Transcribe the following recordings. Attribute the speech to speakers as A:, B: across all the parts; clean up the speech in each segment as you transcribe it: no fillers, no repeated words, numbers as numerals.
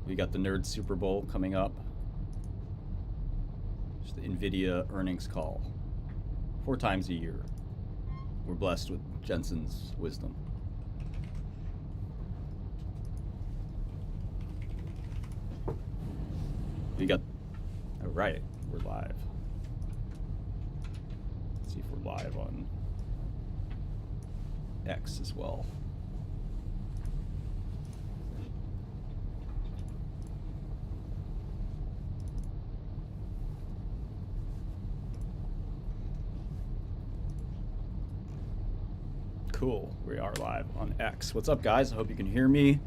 A: We got the Nerd Super Bowl coming up. It's the NVIDIA earnings call. 4 times a year. We're blessed with Jensen's wisdom. We got, all right, we're live. Let's see if we're live on X as well. Cool, we are live on X. What's up, guys? I hope you can hear me.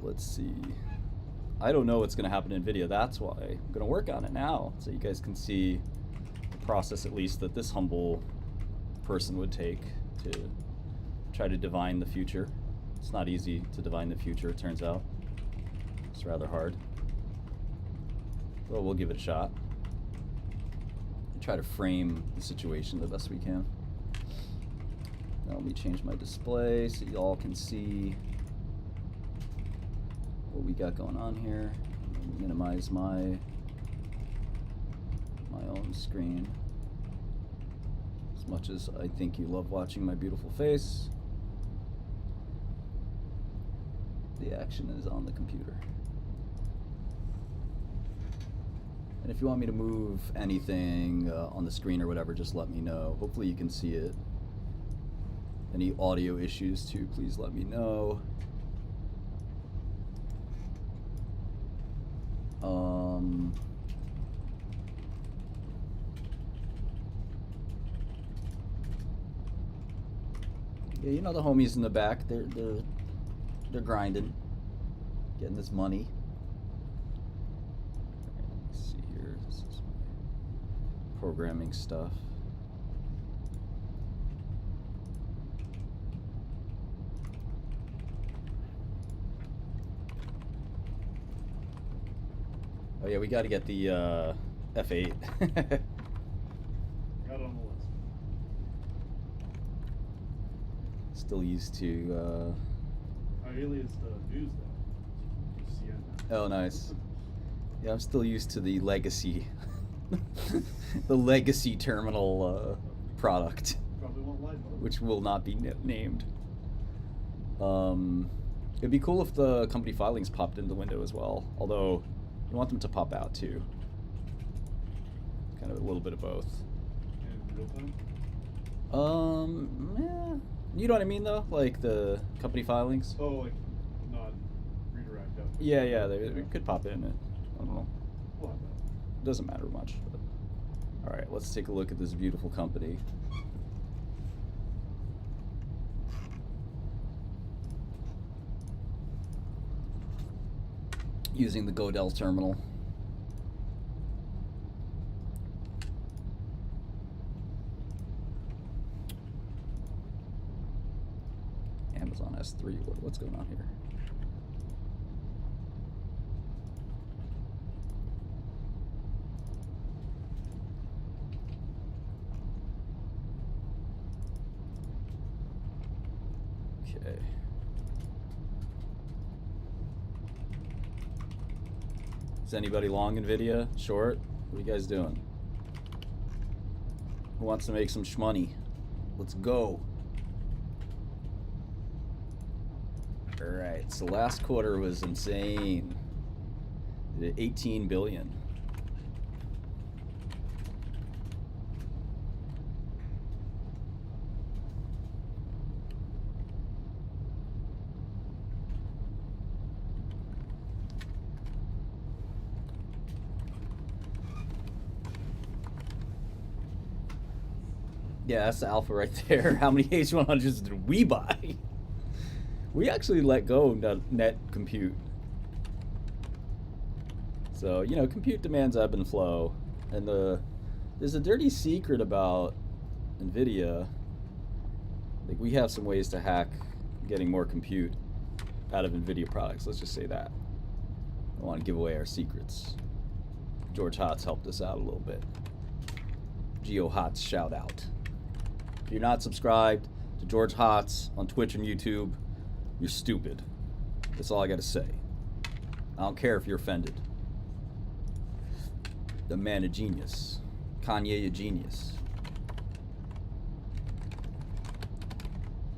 A: Let's see. I don't know what's going to happen in NVIDIA. That's why I'm going to work on it now, so you guys can see the process, at least, that this humble person would take to try to divine the future. It's not easy to divine the future, it turns out. It's rather hard. Well, we'll give it a shot. Try to frame the situation the best we can. Now let me change my display so y'all can see what we got going on here. Minimize my own screen. As much as I think you love watching my beautiful face, the action is on the computer. And if you want me to move anything on the screen or whatever, just let me know. Hopefully you can see it. Any audio issues too, please let me know. Yeah, you know the homies in the back, they're grinding, getting this money. Let's see here, this is my programming stuff. Oh yeah, we got to get the F8.
B: Got it on the list.
A: Still used to.
B: Ideally, it's the news though. CNN.
A: Oh, nice. Yeah, I'm still used to the legacy, the legacy terminal product,
B: Probably won't like it.
A: which will not be named. It'd be cool if the company filings popped in the window as well. Although, you want them to pop out too. Kind of a little bit of both.
B: In real time?
A: Yeah. You know what I mean though? Like the company filings?
B: Oh, like not redirect up.
A: Yeah, they could pop in. I don't know.
B: We'll have that.
A: Doesn't matter much. But. All right, let's take a look at this beautiful company. Using the Godel terminal. Amazon S3, what's going on here? Okay. Is anybody long NVIDIA? Short? What are you guys doing? Who wants to make some shmoney? Let's go. Alright, so last quarter was insane. It did 18 billion. Yeah, that's the alpha right there. How many H100s did we buy? We actually let go net compute. So, you know, compute demands ebb and flow. And there's a dirty secret about NVIDIA. Like, we have some ways to hack getting more compute out of NVIDIA products. Let's just say that. I don't want to give away our secrets. George Hotz helped us out a little bit. Geo Hotz shout out. If you're not subscribed to George Hotz on Twitch and YouTube, you're stupid. That's all I got to say. I don't care if you're offended. The man a genius. Kanye a genius.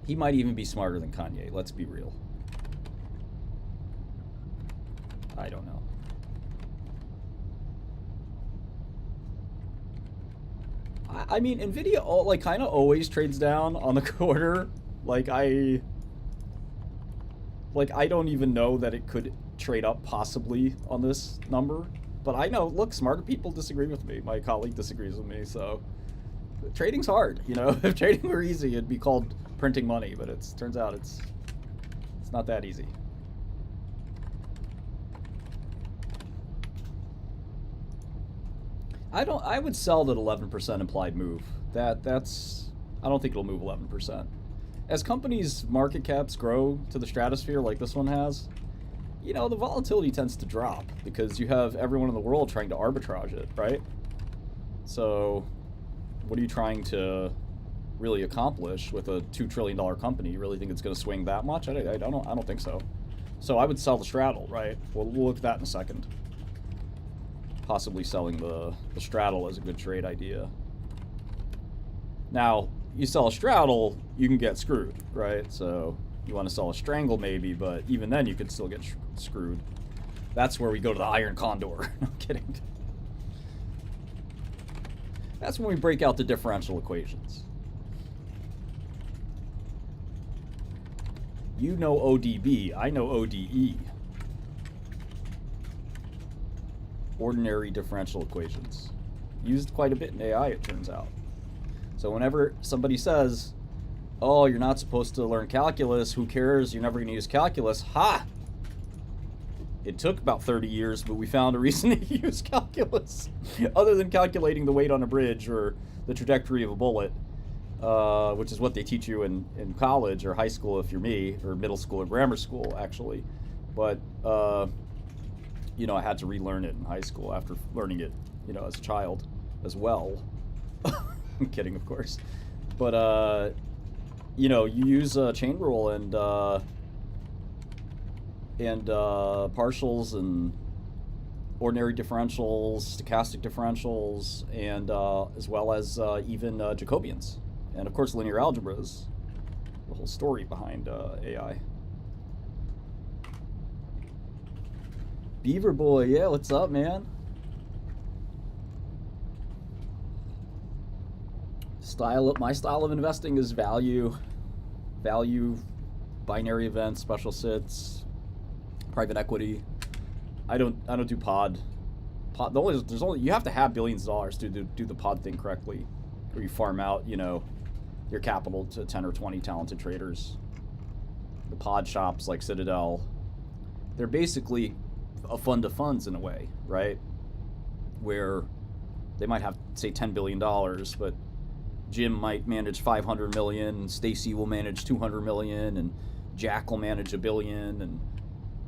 A: He might even be smarter than Kanye, let's be real. I don't know. I mean, NVIDIA like kind of always trades down on the quarter. Like I don't even know that it could trade up possibly on this number. But I know, look, smarter people disagree with me. My colleague disagrees with me, so trading's hard, you know. If trading were easy, it'd be called printing money, but turns out it's not that easy. I would sell that 11% implied move. That's I don't think it'll move 11%. As companies' market caps grow to the stratosphere like this one has, you know, the volatility tends to drop because you have everyone in the world trying to arbitrage it, right? So what are you trying to really accomplish with a $2 trillion company? You really think it's going to swing that much? I don't think so. So I would sell the straddle, right? We'll look at that in a second. Possibly selling the straddle is a good trade idea. Now, you sell a straddle, you can get screwed, right? So you want to sell a strangle maybe, but even then you could still get screwed. That's where we go to the iron condor. I'm kidding. That's when we break out the differential equations. You know ODB, I know ODE. Ordinary differential equations. Used quite a bit in AI, it turns out. So whenever somebody says, oh, you're not supposed to learn calculus, who cares, you're never going to use calculus, ha! It took about 30 years, but we found a reason to use calculus. Other than calculating the weight on a bridge or the trajectory of a bullet, which is what they teach you in college or high school if you're me, or middle school or grammar school, actually. But, you know, I had to relearn it in high school after learning it, you know, as a child as well. I'm kidding, of course. But, you know, you use chain rule and partials and ordinary differentials, stochastic differentials, and as well as even Jacobians. And, of course, linear algebra is the whole story behind AI. Beaver Boy, yeah, what's up, man? My style of investing is value, binary events, special sits, private equity. I don't do pod. You have to have billions of dollars to do the pod thing correctly, where you farm out, you know, your capital to 10 or 20 talented traders. The pod shops like Citadel, they're basically a fund of funds in a way, right? Where they might have, say, $10 billion, but Jim might manage 500 million, Stacy will manage 200 million, and Jack will manage $1 billion, and,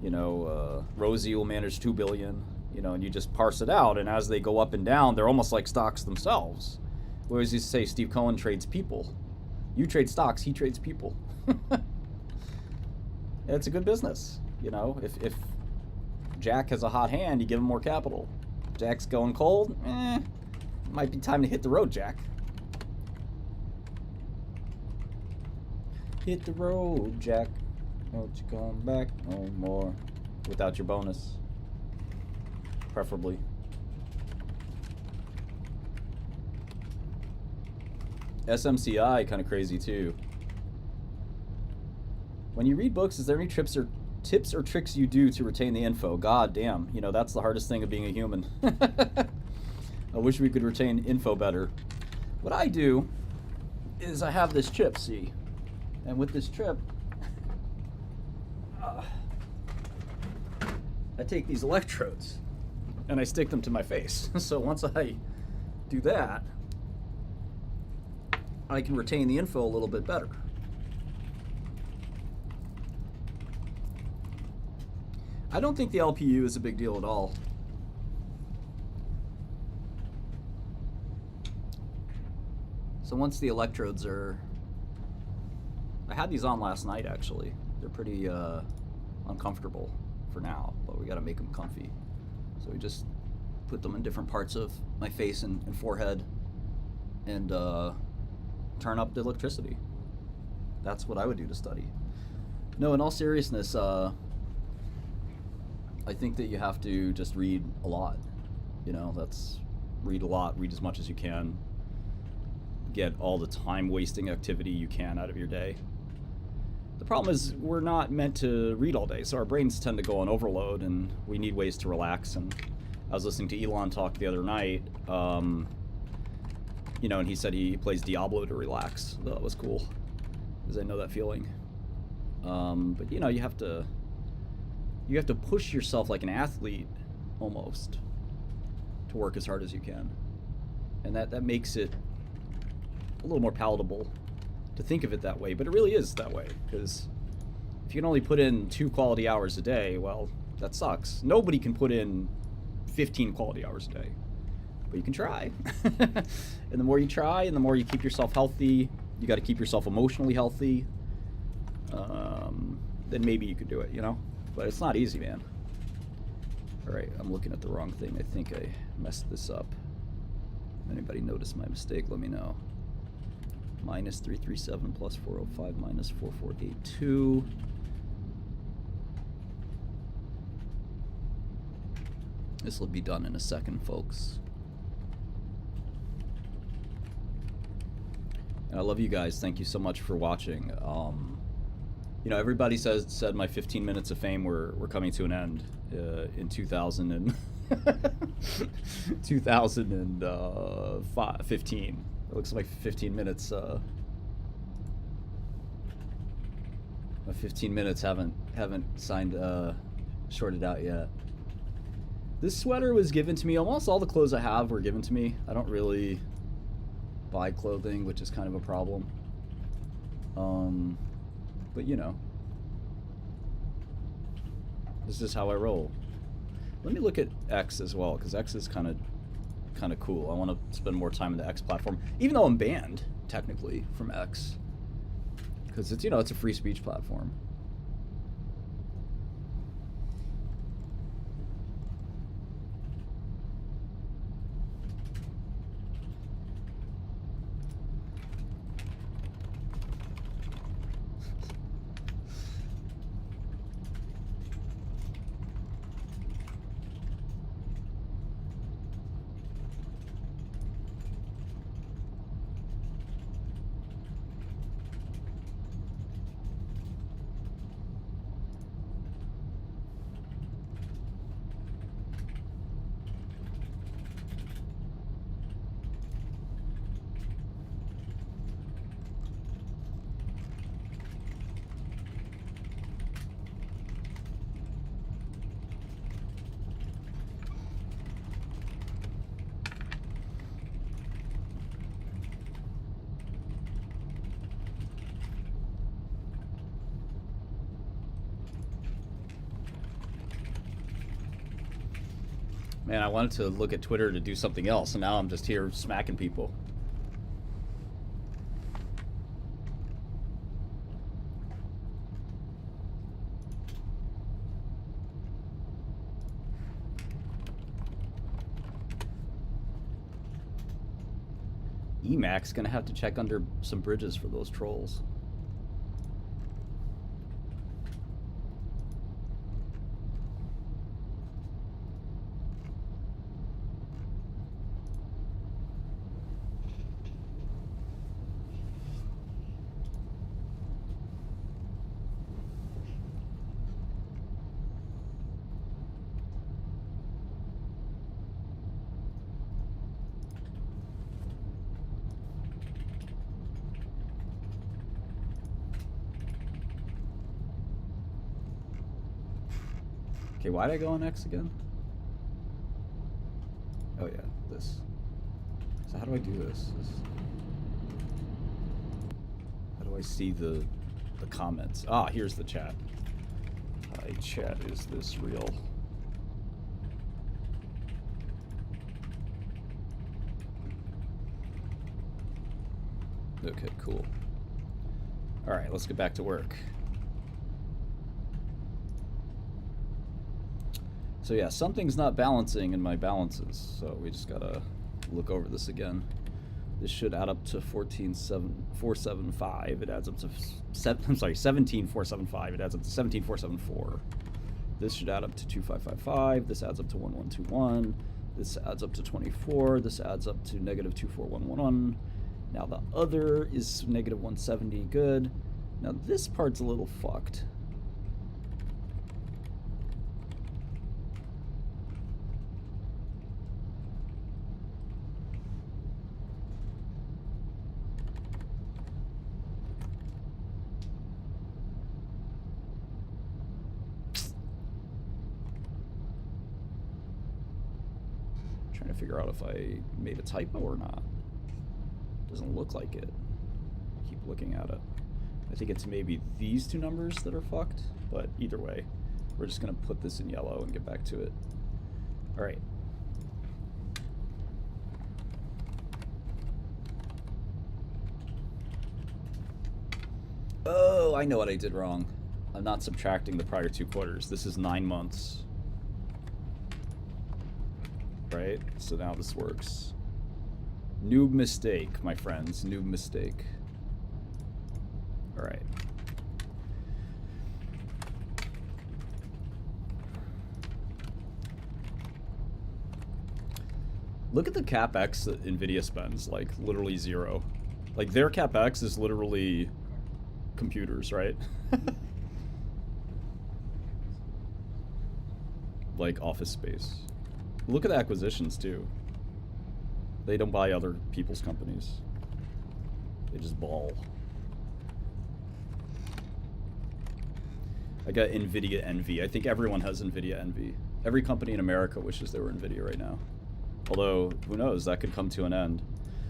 A: you know, Rosie will manage 2 billion, you know, and you just parse it out, and as they go up and down, they're almost like stocks themselves. Whereas you say Steve Cohen trades people. You trade stocks, he trades people. It's a good business, you know. If Jack has a hot hand, you give him more capital. Jack's going cold, might be time to hit the road, Jack. Hit the road, Jack. Don't you come back no more. Without your bonus. Preferably. SMCI, kind of crazy too. When you read books, is there any tips or tricks you do to retain the info? God damn, you know, that's the hardest thing of being a human. I wish we could retain info better. What I do is I have this chip, see? And with this chip, I take these electrodes and I stick them to my face. So once I do that, I can retain the info a little bit better. I don't think the LPU is a big deal at all. So once the electrodes are... I had these on last night, actually. They're pretty uncomfortable for now, but we got to make them comfy. So we just put them in different parts of my face and forehead and turn up the electricity. That's what I would do to study. No, in all seriousness, I think that you have to just read a lot. You know, that's read a lot, read as much as you can, get all the time wasting activity you can out of your day. The problem is we're not meant to read all day, so our brains tend to go on overload, and we need ways to relax. And I was listening to Elon talk the other night, you know, and he said he plays Diablo to relax. That was cool, because I know that feeling. But you know, you have to push yourself like an athlete, almost, to work as hard as you can, and that makes it a little more palatable to think of it that way. But it really is that way, because if you can only put in 2 quality hours a day, well, that sucks. Nobody can put in 15 quality hours a day, but you can try. And the more you try, and the more you keep yourself healthy, you got to keep yourself emotionally healthy, then maybe you could do it, you know? But it's not easy, man. All right, I'm looking at the wrong thing. I think I messed this up. If anybody noticed my mistake, let me know. Minus 337 plus 405 minus 4482. This will be done in a second, folks. And I love you guys. Thank you so much for watching. You know, everybody said my 15 minutes of fame were coming to an end in 2015. It looks like 15 minutes. My 15 minutes haven't signed shorted out yet. This sweater was given to me. Almost all the clothes I have were given to me. I don't really buy clothing, which is kind of a problem. But you know, this is how I roll. Let me look at X as well, because X is kind of cool. I want to spend more time in the X platform, even though I'm banned technically from X, because it's, you know, it's a free speech platform. Man, I wanted to look at Twitter to do something else, and now I'm just here smacking people. Emacs gonna have to check under some bridges for those trolls. Okay, why'd I go on X again? Oh yeah, this. So how do I do this? How do I see the comments? Ah, here's the chat. Hi chat, is this real? Okay, cool. All right, let's get back to work. So yeah, something's not balancing in my balances. So we just gotta look over this again. This should add up to 14,475. It adds up to 17,475. It adds up to 17,474. This should add up to 2,555. This adds up to 1,121. This adds up to 24. This adds up to negative 2,411. Now the other is negative 170. Good. Now this part's a little fucked. Trying to figure out if I made a typo or not. Doesn't look like it. Keep looking at it. I think it's maybe these two numbers that are fucked, but either way, we're just gonna put this in yellow and get back to it. All right. Oh, I know what I did wrong. I'm not subtracting the prior 2 quarters. This is 9 months. Right? So now this works. Noob mistake, my friends. Noob mistake. All right. Look at the CapEx that NVIDIA spends, like literally zero. Like their CapEx is literally computers, right? Like office space. Look at the acquisitions too. They don't buy other people's companies. They just ball. I got NVIDIA envy. I think everyone has NVIDIA envy. Every company in America wishes they were NVIDIA right now. Although, who knows, that could come to an end.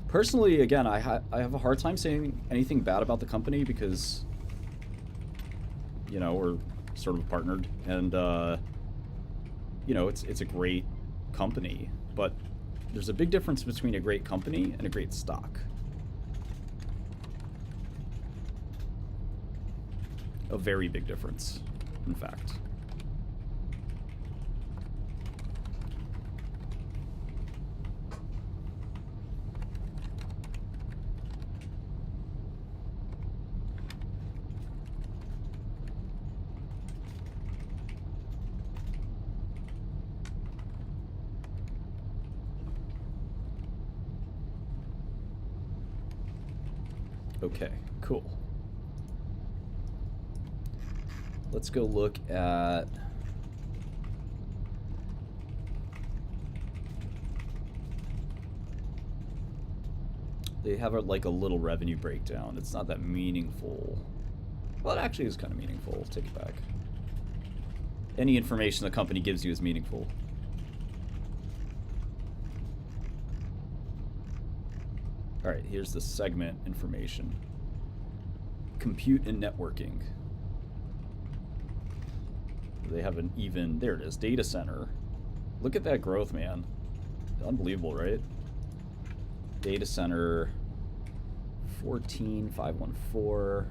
A: Personally, again, I have a hard time saying anything bad about the company because, you know, we're sort of partnered. And, you know, it's a great company. But there's a big difference between a great company and a great stock. A very big difference, in fact. Okay, cool. Let's go look at they have like a little revenue breakdown. It's not that meaningful. Well, it actually is kind of meaningful. Take it back. Any information the company gives you is meaningful. All right, here's the segment information. Compute and networking. They have an even, there it is, data center. Look at that growth, man. Unbelievable, right? Data center, 14,514.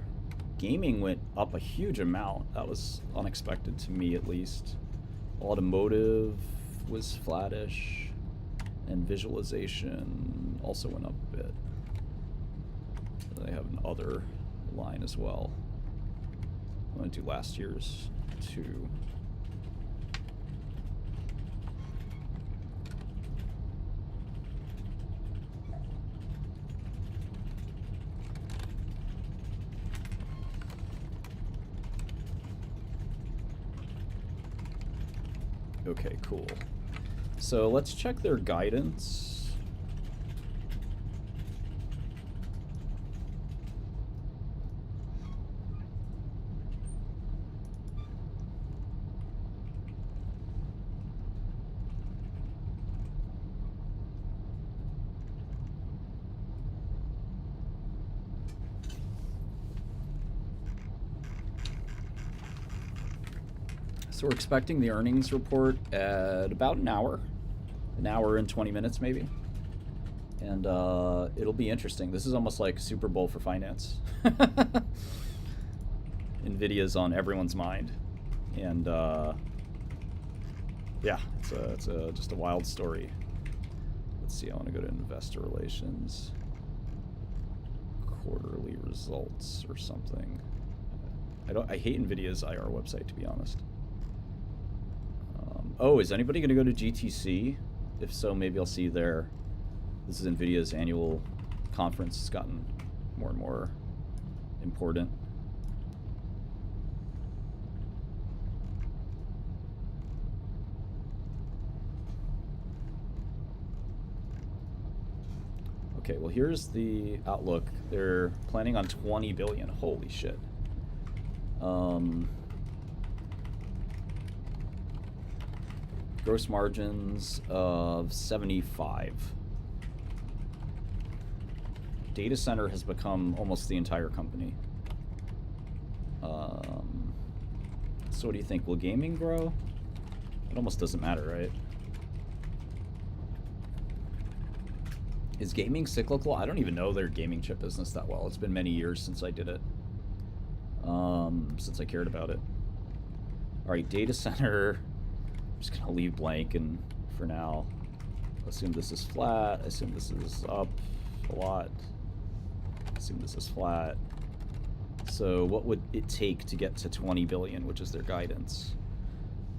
A: Gaming went up a huge amount. That was unexpected to me, at least. Automotive was flattish. And visualization also went up a bit. They have an other line as well. I'm going to do last year's too. Okay, cool. So let's check their guidance. So we're expecting the earnings report at about an hour and 20 minutes maybe. And it'll be interesting. This is almost like Super Bowl for finance. NVIDIA's on everyone's mind. And yeah, it's just a wild story. Let's see. I want to go to investor relations, quarterly results or something. I hate NVIDIA's IR website, to be honest. Oh, is anybody going to go to GTC? If so, maybe I'll see you there. This is NVIDIA's annual conference. It's gotten more and more important. Okay, well, here's the outlook. They're planning on 20 billion. Holy shit. Gross margins of 75. Data center has become almost the entire company. So what do you think? Will gaming grow? It almost doesn't matter, right? Is gaming cyclical? I don't even know their gaming chip business that well. It's been many years since I did it. Since I cared about it. Alright, data center. I'm just gonna leave blank and for now. Assume this is flat. Assume this is up a lot. Assume this is flat. So what would it take to get to 20 billion, which is their guidance?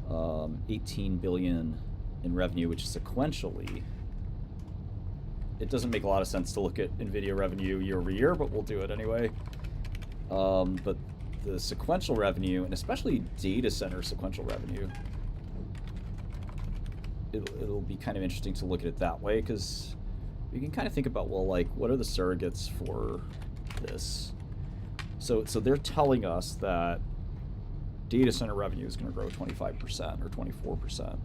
A: 18 billion in revenue, which sequentially, it doesn't make a lot of sense to look at NVIDIA revenue year over year, but we'll do it anyway. But the sequential revenue, and especially data center sequential revenue, it'll be kind of interesting to look at it that way, because you can kind of think about, well, like, what are the surrogates for this? So they're telling us that data center revenue is going to grow 25% or 24%.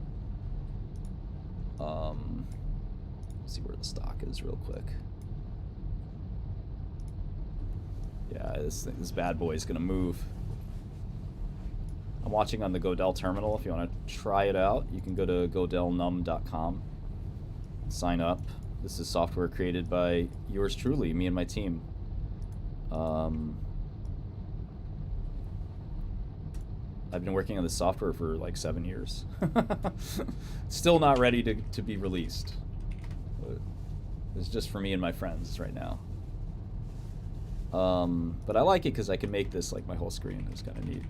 A: Let's see where the stock is real quick. Yeah, this bad boy is going to move. I'm watching on the Godel terminal. If you want to try it out, you can go to godelnum.com, sign up. This is software created by yours truly, me and my team. I've been working on this software for like 7 years. Still not ready to be released. It's just for me and my friends right now. But I like it because I can make this like my whole screen. It's kind of neat.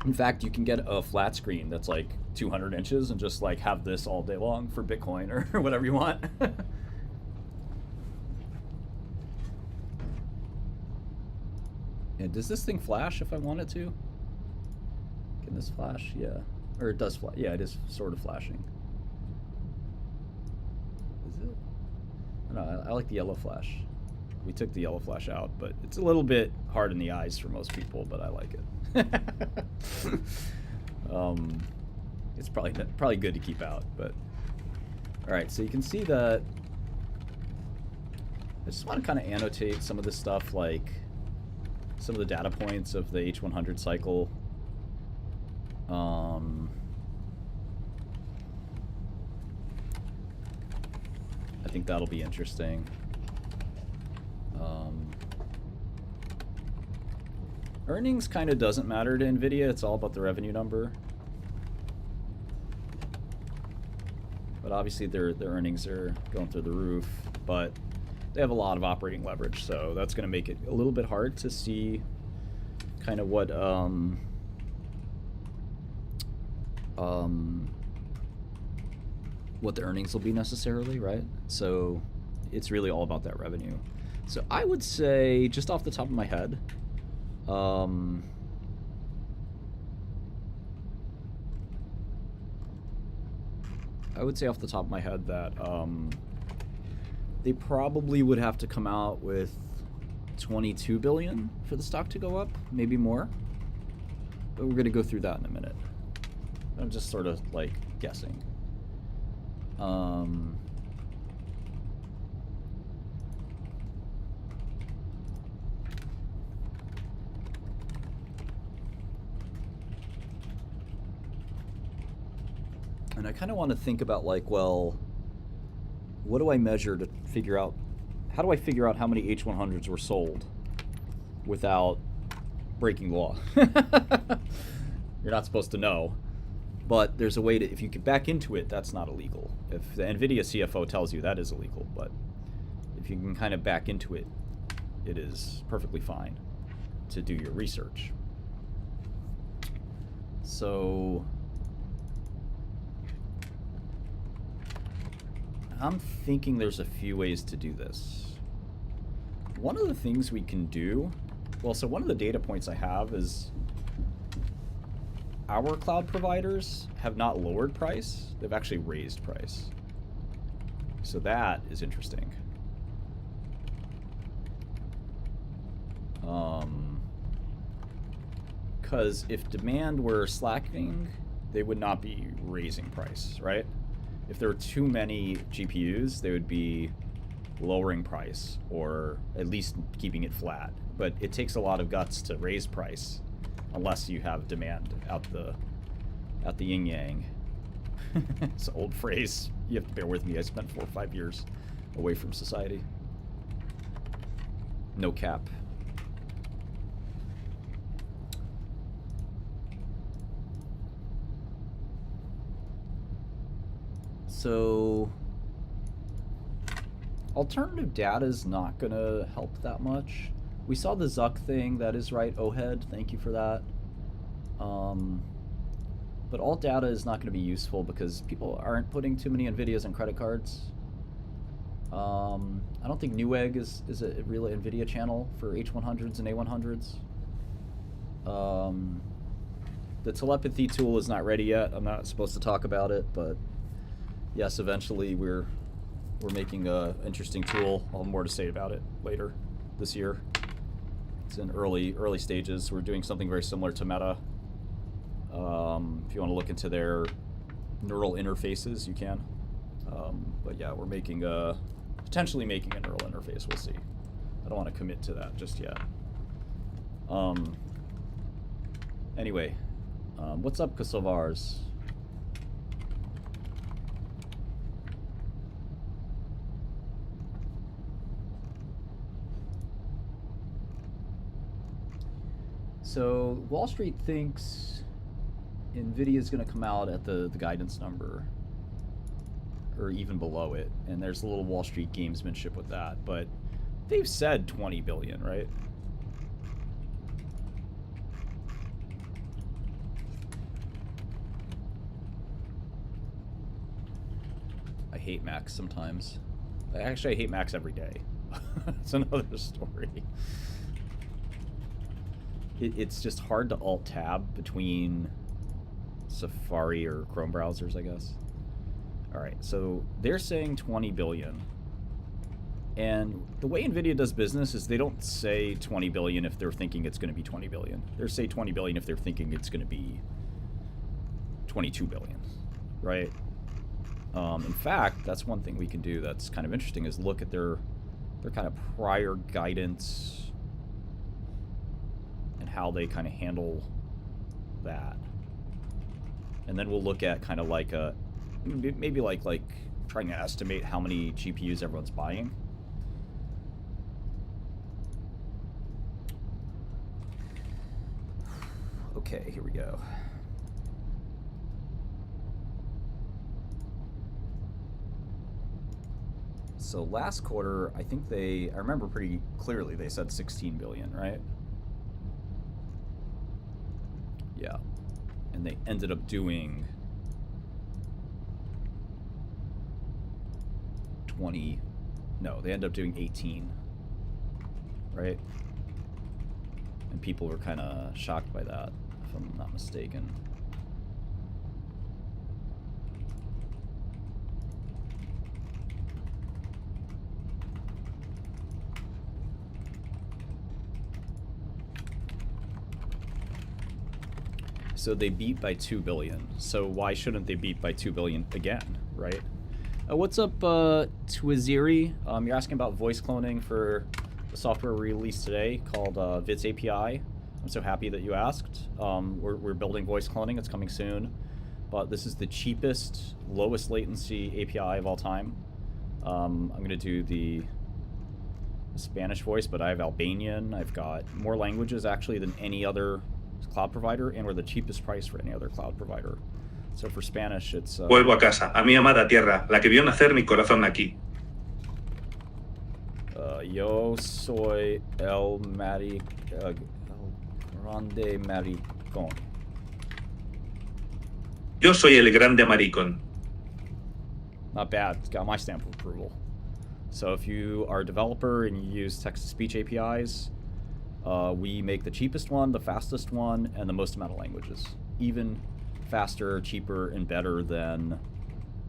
A: In fact, you can get a flat screen that's like 200 inches and just like have this all day long for Bitcoin or whatever you want. And does this thing flash if I want it to? Can this flash? Yeah. Or it does flash. Yeah, it is sort of flashing. Is it? No, I like the yellow flash. We took the yellow flash out, but it's a little bit hard in the eyes for most people, but I like it. It's probably good to keep out, but all right, so you can see that I just want to kind of annotate some of this stuff, like some of the data points of the H100 cycle. I think that'll be interesting. Earnings kind of doesn't matter to NVIDIA. It's all about the revenue number. But obviously their earnings are going through the roof, but they have a lot of operating leverage, so that's going to make it a little bit hard to see kind of what the earnings will be necessarily, right? So it's really all about that revenue. So I would say, just off the top of my head, I would say off the top of my head that they probably would have to come out with 22 billion for the stock to go up, maybe more. But we're going to go through that in a minute. I'm just sort of like guessing. And I kind of want to think about, like, well, what do I measure to figure out, how do I figure out how many H100s were sold? without breaking law. You're not supposed to know. But there's a way to, if you get back into it, that's not illegal. If the NVIDIA CFO tells you that is illegal, but if you can kind of back into it, it is perfectly fine to do your research. So I'm thinking there's a few ways to do this. One of the things we can do, well, so one of the data points I have is our cloud providers have not lowered price, they've actually raised price. So that is interesting. Because if demand were slackening, they would not be raising price, right? If there were too many GPUs, they would be lowering price or at least keeping it flat. But it takes a lot of guts to raise price unless you have demand out the yin yang. It's an old phrase. You have to bear with me. I spent 4 or 5 years away from society. No cap. So alternative data is not going to help that much. We saw the Zuck thing. That is right, Ohead. Thank you for that. But alt data is not going to be useful because people aren't putting too many NVIDIAs on credit cards. I don't think Newegg is a real NVIDIA channel for H100s and A100s. The telepathy tool is not ready yet. I'm not supposed to talk about it, but yes, eventually we're making an interesting tool. I'll have more to say about it later this year. It's in early stages. We're doing something very similar to Meta. If you want to look into their neural interfaces, you can. But yeah, we're potentially making a neural interface. We'll see. I don't want to commit to that just yet. Anyway, what's up, Kosovars? So Wall Street thinks NVIDIA is going to come out at the guidance number, or even below it, and there's a little Wall Street gamesmanship with that, but they've said 20 billion, right? I hate Macs sometimes. Actually, I hate Macs every day. It's another story. It's just hard to alt-tab between Safari or Chrome browsers, I guess. All right, so they're saying 20 billion. And the way NVIDIA does business is they don't say 20 billion if they're thinking it's going to be 20 billion. They say 20 billion if they're thinking it's going to be 22 billion, right? In fact, that's one thing we can do that's kind of interesting is look at their kind of prior guidance and how they kind of handle that. And then we'll look at kind of like maybe like trying to estimate how many GPUs everyone's buying. Okay, here we go. So last quarter, I think I remember pretty clearly they said 16 billion, right? Yeah. And they ended up doing 20, no, they ended up doing 18, right? And people were kind of shocked by that, if I'm not mistaken. So they beat by 2 billion. So why shouldn't they beat by 2 billion again, right? What's up, Twiziri? You're asking about voice cloning for the software we released today called Vits API. I'm so happy that you asked. We're building voice cloning. It's coming soon. But this is the cheapest, lowest latency API of all time. I'm going to do the Spanish voice, but I have Albanian. I've got more languages actually than any other cloud provider, and we're the cheapest price for any other cloud provider. So for Spanish, it's...
C: Vuelvo a casa, a mi amada tierra, la que vio nacer mi corazón aquí.
A: Yo soy el grande maricón.
C: Yo soy el grande maricón.
A: Not bad. It's got my stamp of approval. So if you are a developer and you use text-to-speech APIs, we make the cheapest one, the fastest one, and the most amount of languages. Even faster, cheaper, and better than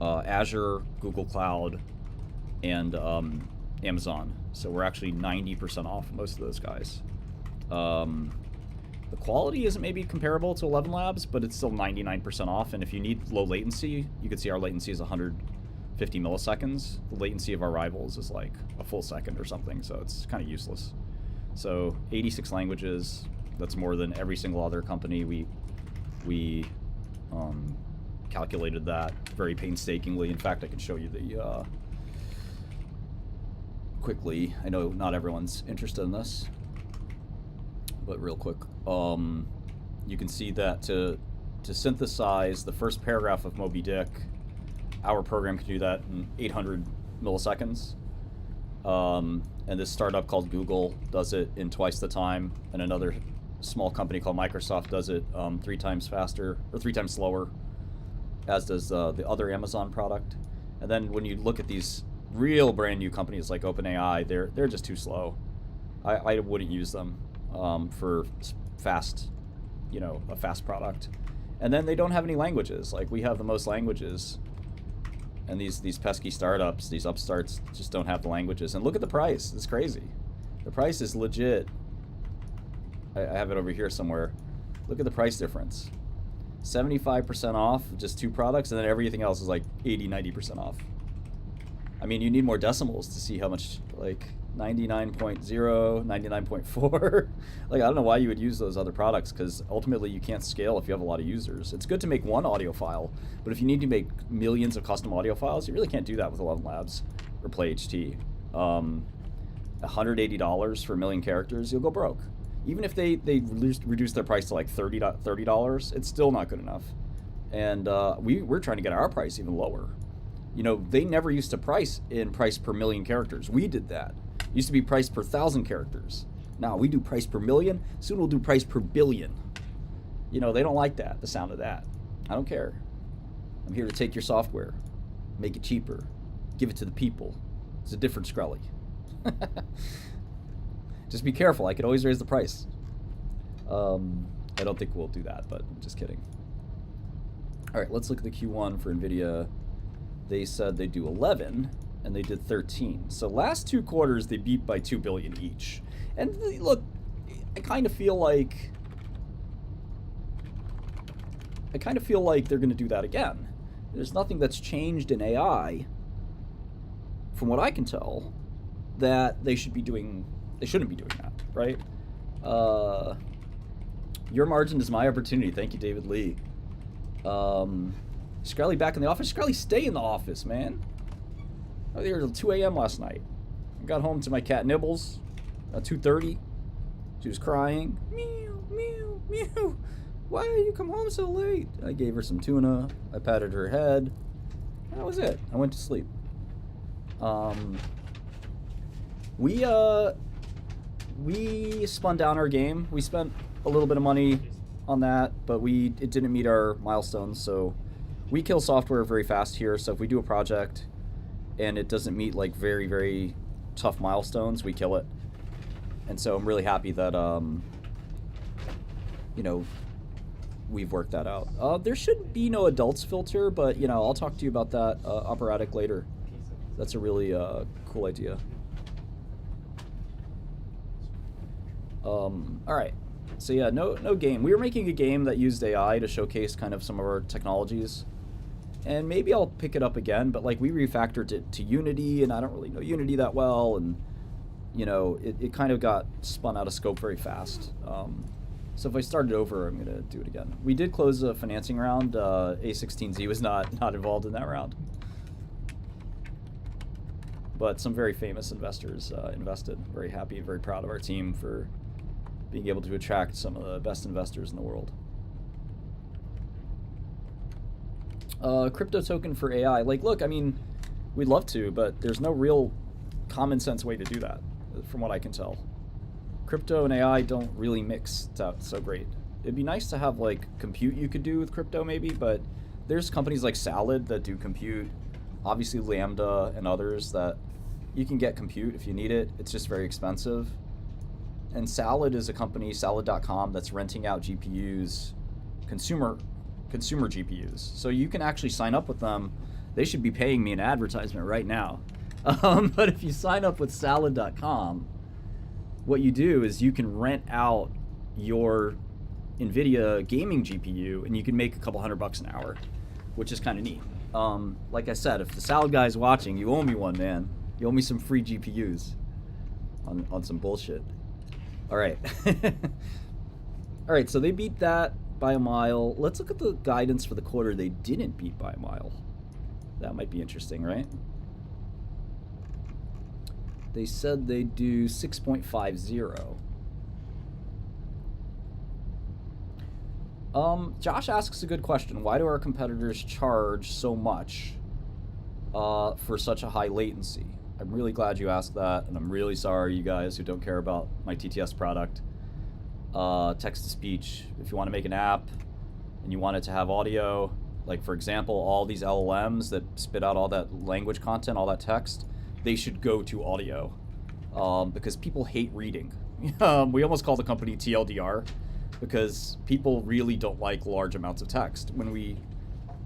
A: Azure, Google Cloud, and Amazon. So we're actually 90% off most of those guys. The quality isn't maybe comparable to 11 Labs, but it's still 99% off. And if you need low latency, you can see our latency is 150 milliseconds. The latency of our rivals is like a full second or something, so it's kind of useless. So 86 languages, that's more than every single other company. We calculated that very painstakingly. In fact, I can show you the quickly. I know not everyone's interested in this, but real quick, you can see that to synthesize the first paragraph of Moby Dick, our program can do that in 800 milliseconds. And this startup called Google does it in twice the time, and another small company called Microsoft does it 3 times faster, or 3 times slower, as does the other Amazon product. And then when you look at these real brand new companies like OpenAI, they're just too slow. I wouldn't use them for fast, a fast product. And then they don't have any languages. Like, we have the most languages, and these pesky startups, these upstarts, just don't have the languages. And look at the price. It's crazy. The price is legit. I have it over here somewhere. Look at the price difference. 75% off, just 2 products, and then everything else is like 80-90% off. I mean, you need more decimals to see how much, like 99.0, 99.4. Like, I don't know why you would use those other products, because ultimately you can't scale if you have a lot of users. It's good to make one audio file, but if you need to make millions of custom audio files, you really can't do that with 11 Labs or PlayHT. $180 for a million characters, you'll go broke. Even if they reduce their price to like $30, it's still not good enough. And we're trying to get our price even lower. They never used to price per million characters. We did that. It used to be price per 1,000 characters. Now we do price per million. Soon we'll do price per billion. They don't like that, the sound of that. I don't care. I'm here to take your software, make it cheaper, give it to the people. It's a different Skrelly. Just be careful. I could always raise the price. I don't think we'll do that, but I'm just kidding. All right, let's look at the Q1 for NVIDIA. They said they do 11, and they did 13. So last 2 quarters, they beat by 2 billion each. And look, I kind of feel like they're going to do that again. There's nothing that's changed in AI, from what I can tell, that they shouldn't be doing that, right? Your margin is my opportunity. Thank you, David Lee. Skrelly back in the office. Skrelly, stay in the office, man. I was here till 2 a.m. last night. I got home to my cat Nibbles at 2:30. She was crying. Meow, meow, meow. Why did you come home so late? I gave her some tuna. I patted her head. That was it. I went to sleep. We spun down our game. We spent a little bit of money on that, but it didn't meet our milestones, so we kill software very fast here. So if we do a project and it doesn't meet like very, very tough milestones, we kill it. And so I'm really happy that we've worked that out. There should be no adults filter, but I'll talk to you about that operatic later. That's a really cool idea. All right. So yeah, no game. We were making a game that used AI to showcase kind of some of our technologies, and maybe I'll pick it up again. But like, we refactored it to Unity, and I don't really know Unity that well, and it kind of got spun out of scope very fast. So if I started over, I'm gonna do it again. We did close a financing round. A16Z was not involved in that round. but some very famous investors invested. Very happy, very proud of our team for being able to attract some of the best investors in the world. Crypto token for AI. Like, look, I mean, we'd love to, but there's no real common sense way to do that, from what I can tell. Crypto and AI don't really mix so great. It'd be nice to have like compute you could do with crypto maybe, but there's companies like Salad that do compute. Obviously Lambda and others that you can get compute if you need it. It's just very expensive. And Salad is a company, salad.com, that's renting out GPUs, consumer GPUs. So you can actually sign up with them. They should be paying me an advertisement right now. But if you sign up with salad.com, what you do is you can rent out your NVIDIA gaming GPU and you can make a couple $100 an hour, which is kind of neat. Like I said, if the Salad guy's watching, you owe me one, man. You owe me some free GPUs on some bullshit. All right. All right, so they beat that by a mile. Let's look at the guidance for the quarter they didn't beat by a mile. That might be interesting, right? They said they'd do 6.50. Josh asks a good question. Why do our competitors charge so much for such a high latency? I'm really glad you asked that, and I'm really sorry, you guys who don't care about my TTS product. Text-to-speech. If you want to make an app and you want it to have audio, like for example, all these LLMs that spit out all that language content, all that text, they should go to audio because people hate reading. We almost call the company TLDR because people really don't like large amounts of text. When we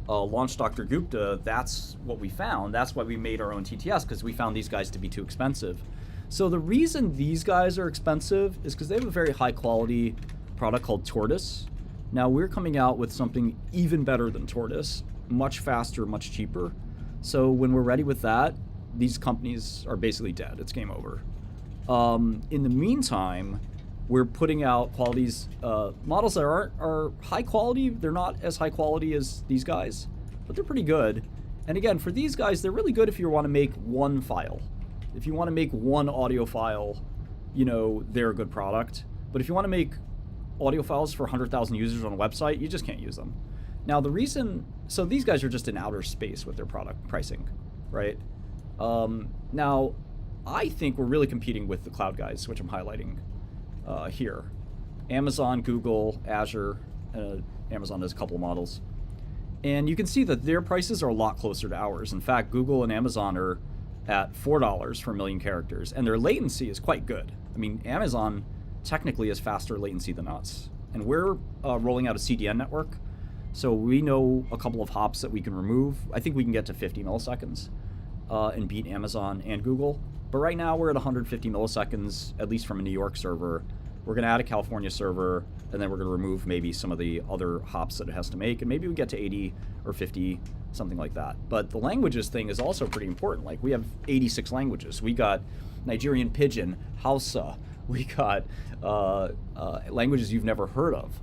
A: launched Dr. Gupta, that's what we found. That's why we made our own TTS, because we found these guys to be too expensive. So the reason these guys are expensive is because they have a very high quality product called Tortoise. Now we're coming out with something even better than Tortoise, much faster, much cheaper. So when we're ready with that, these companies are basically dead. It's game over. In the meantime, we're putting out models that are high quality. They're not as high quality as these guys, but they're pretty good. And again, for these guys, they're really good if you want to make one file. If you want to make one audio file, they're a good product. But if you want to make audio files for 100,000 users on a website, you just can't use them. Now so these guys are just in outer space with their product pricing, right? Now, I think we're really competing with the cloud guys, which I'm highlighting here. Amazon, Google, Azure, Amazon has a couple of models. And you can see that their prices are a lot closer to ours. In fact, Google and Amazon are at $4 for a million characters, and their latency is quite good. I mean, Amazon technically has faster latency than us. And we're rolling out a CDN network, so we know a couple of hops that we can remove. I think we can get to 50 milliseconds and beat Amazon and Google. But right now we're at 150 milliseconds, at least from a New York server. We're going to add a California server, and then we're going to remove maybe some of the other hops that it has to make, and maybe we get to 80 or 50, something like that. But the languages thing is also pretty important. Like, we have 86 languages. We got Nigerian Pidgin, Hausa. We got languages you've never heard of.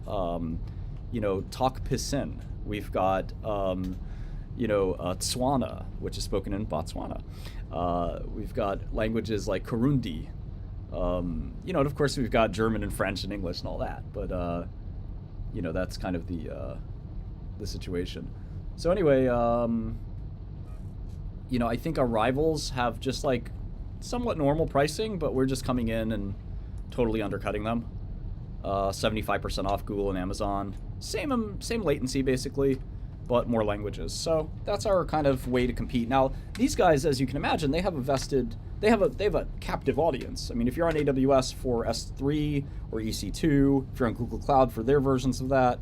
A: Tok Pisin. We've got Tswana, which is spoken in Botswana. We've got languages like Kurundi. And of course we've got German and French and English and all that, but that's kind of the situation. So anyway, I think our rivals have just like somewhat normal pricing, but we're just coming in and totally undercutting them. 75% off Google and Amazon. Same latency basically, but more languages. So that's our kind of way to compete. Now, these guys, as you can imagine, they have a captive audience. I mean, if you're on AWS for S3 or EC2, if you're on Google Cloud for their versions of that,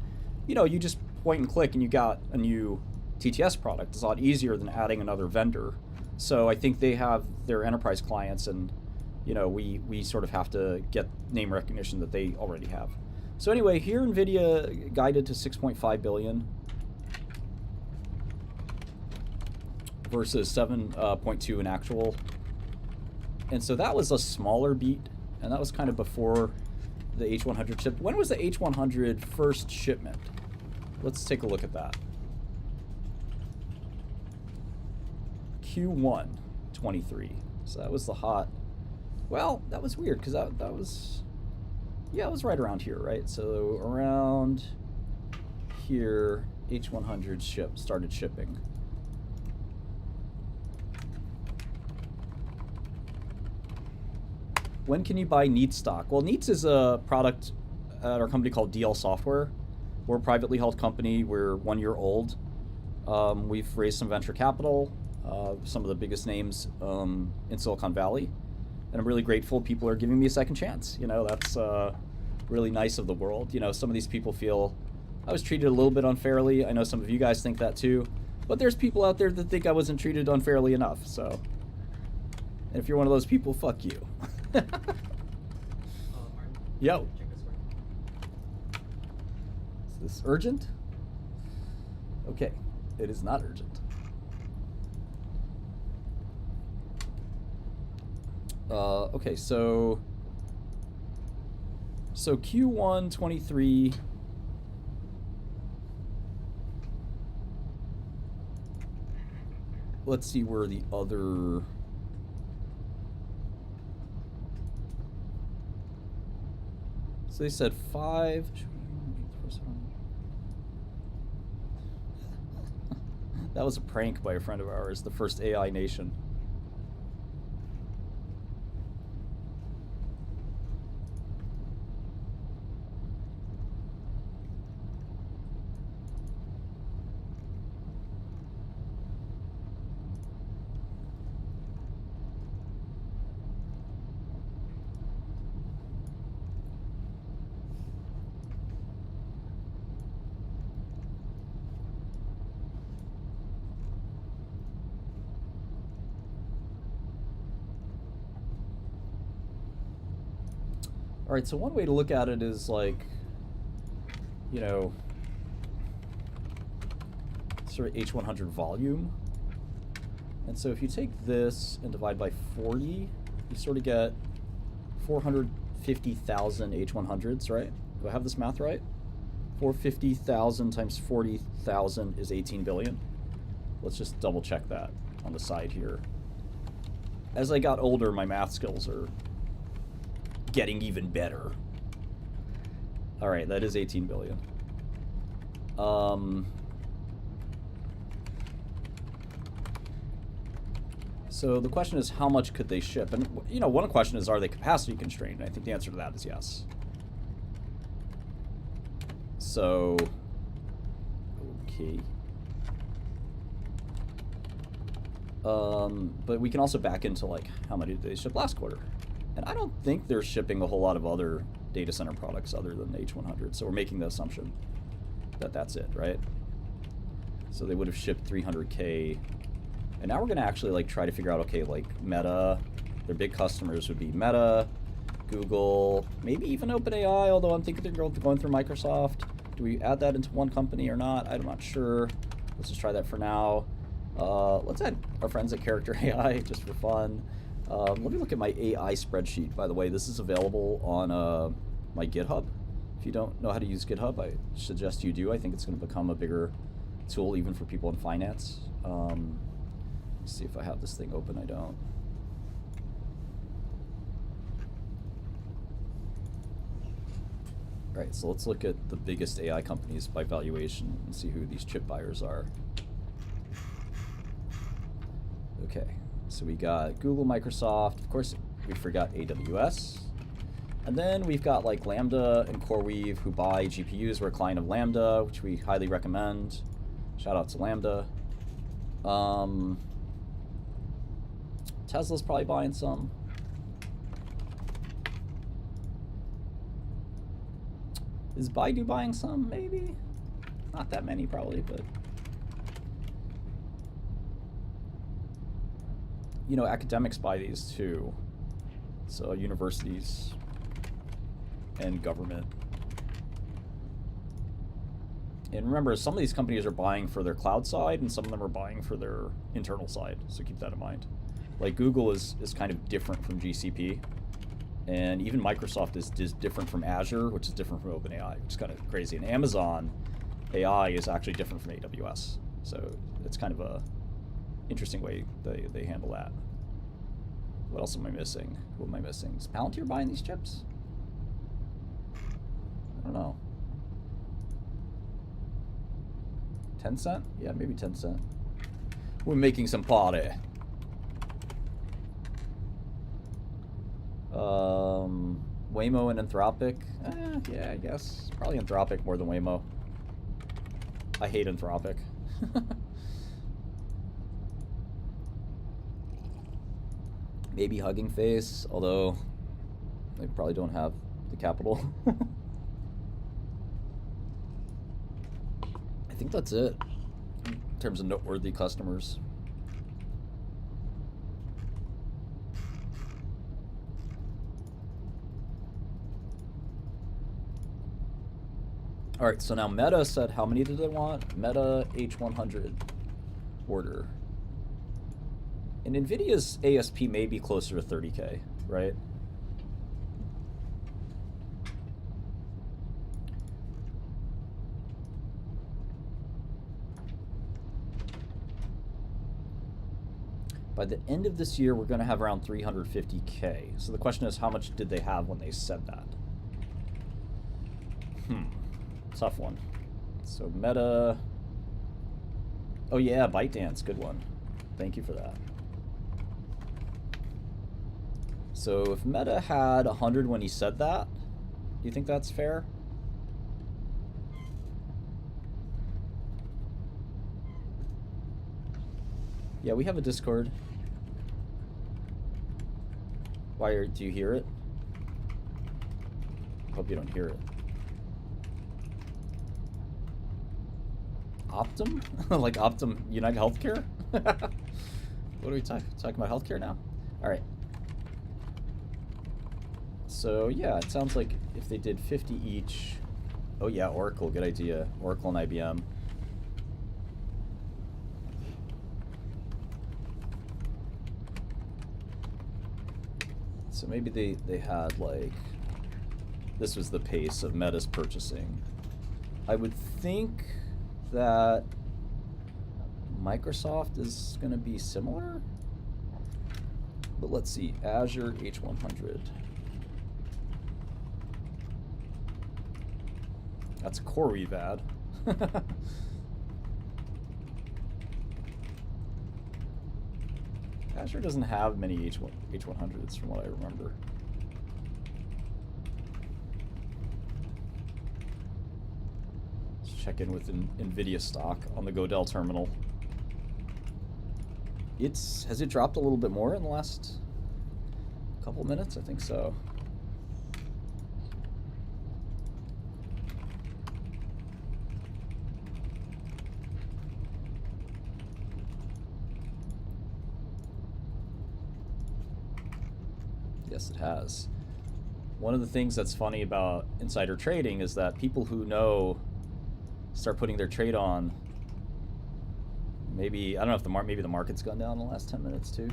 A: you just point and click and you got a new TTS product. It's a lot easier than adding another vendor. So I think they have their enterprise clients, and we sort of have to get name recognition that they already have. So anyway, here NVIDIA guided to 6.5 billion. Versus 7.2 in actual. And so that was a smaller beat, and that was kind of before the H100 shipped. When was the H100 first shipment? Let's take a look at that. Q1 23. So that was the hot. Well, that was weird because that was, yeah, it was right around here, right? So around here, H100 started shipping. When can you buy Neats stock? Well, Neats is a product at our company called DL Software. We're a privately held company. We're 1 year old. We've raised some venture capital, some of the biggest names in Silicon Valley. And I'm really grateful people are giving me a second chance. You know, that's really nice of the world. You know, some of these people feel I was treated a little bit unfairly. I know some of you guys think that too. But there's people out there that think I wasn't treated unfairly enough. So, and if you're one of those people, fuck you.
D: Martin,
A: Yo.
D: check this work.
A: Is this urgent? Okay, it is not urgent. Okay, so Q1 23. Let's see where the other. So they said 5. That was a prank by a friend of ours, the first AI nation. All right, so one way to look at it is like, you know, sort of H100 volume. And so if you take this and divide by 40, you sort of get 450,000 H100s, right? Do I have this math right? 450,000 times 40,000 is 18 billion. Let's just double check that on the side here. As I got older, my math skills are getting even better. All right, that is 18 billion. So the question is, how much could they ship? And you know, one question is, are they capacity constrained? And I think the answer to that is yes. So, okay. But we can also back into like, how many did they ship last quarter? And I don't think they're shipping a whole lot of other data center products other than H100. So we're making the assumption that that's it, right? So they would have shipped 300K. And now we're going to actually like try to figure out, okay, like Meta, their big customers would be Meta, Google, maybe even OpenAI, although I'm thinking they're going through Microsoft. Do we add that into one company or not? I'm not sure. Let's just try that for now. Let's add our friends at Character AI just for fun. Let me look at my AI spreadsheet, by the way. This is available on my GitHub. If you don't know how to use GitHub, I suggest you do. I think it's going to become a bigger tool even for people in finance. Let's see if I have this thing open. I don't. All right, so let's look at the biggest AI companies by valuation and see who these chip buyers are. Okay. So we got Google, Microsoft, of course we forgot AWS. And then we've got like Lambda and CoreWeave who buy GPUs. We're a client of Lambda, which we highly recommend. Shout out to Lambda. Tesla's probably buying some. Is Baidu buying some? Maybe. Not that many probably, but you know, academics buy these too. So universities and government. And remember, some of these companies are buying for their cloud side and some of them are buying for their internal side. So keep that in mind. Like Google is kind of different from GCP. And even Microsoft is different from Azure, which is different from OpenAI, which is kind of crazy. And Amazon AI is actually different from AWS. So it's kind of a interesting way they handle that. What else am I missing? Who am I missing? Is Palantir buying these chips? I don't know. Tencent? Yeah, maybe Tencent. We're making some party. Waymo and Anthropic? Yeah, I guess. Probably Anthropic more than Waymo. I hate Anthropic. Maybe Hugging Face, although they probably don't have the capital. I think that's it in terms of noteworthy customers. All right, so now Meta said how many did they want? Meta H100 order. And NVIDIA's ASP may be closer to 30K, right? By the end of this year, we're going to have around 350K. So the question is, how much did they have when they said that? Tough one. So Meta. Oh yeah, ByteDance, good one. Thank you for that. So if Meta had 100 when he said that, do you think that's fair? Yeah, we have a Discord. Do you hear it? Hope you don't hear it. Optum? Like Optum United Healthcare? What are we talking about healthcare now? All right. So yeah, it sounds like if they did 50 each. Oh yeah, Oracle, good idea. Oracle and IBM. So maybe they had like, this was the pace of Meta's purchasing. I would think that Microsoft is going to be similar. But let's see, Azure H100. That's a core we've had. Azure doesn't have many H100s from what I remember. Let's check in with NVIDIA stock on the Godel terminal. Has it dropped a little bit more in the last couple minutes? I think so. Yes, it has. One of the things that's funny about insider trading is that people who know start putting their trade on. Maybe, I don't know if maybe the market's gone down in the last 10 minutes too.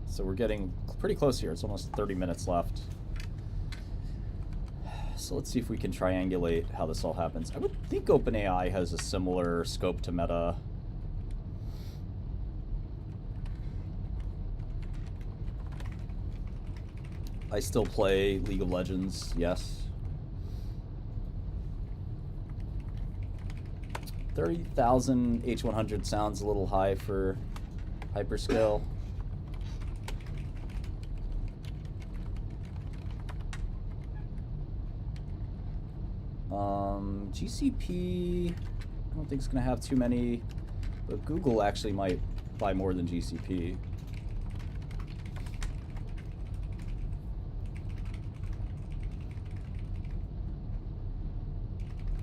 A: So we're getting pretty close here. It's almost 30 minutes left. So let's see if we can triangulate how this all happens. I would think OpenAI has a similar scope to Meta. I still play League of Legends, yes. 30,000 H100 sounds a little high for hyperscale. GCP, I don't think it's going to have too many, but Google actually might buy more than GCP.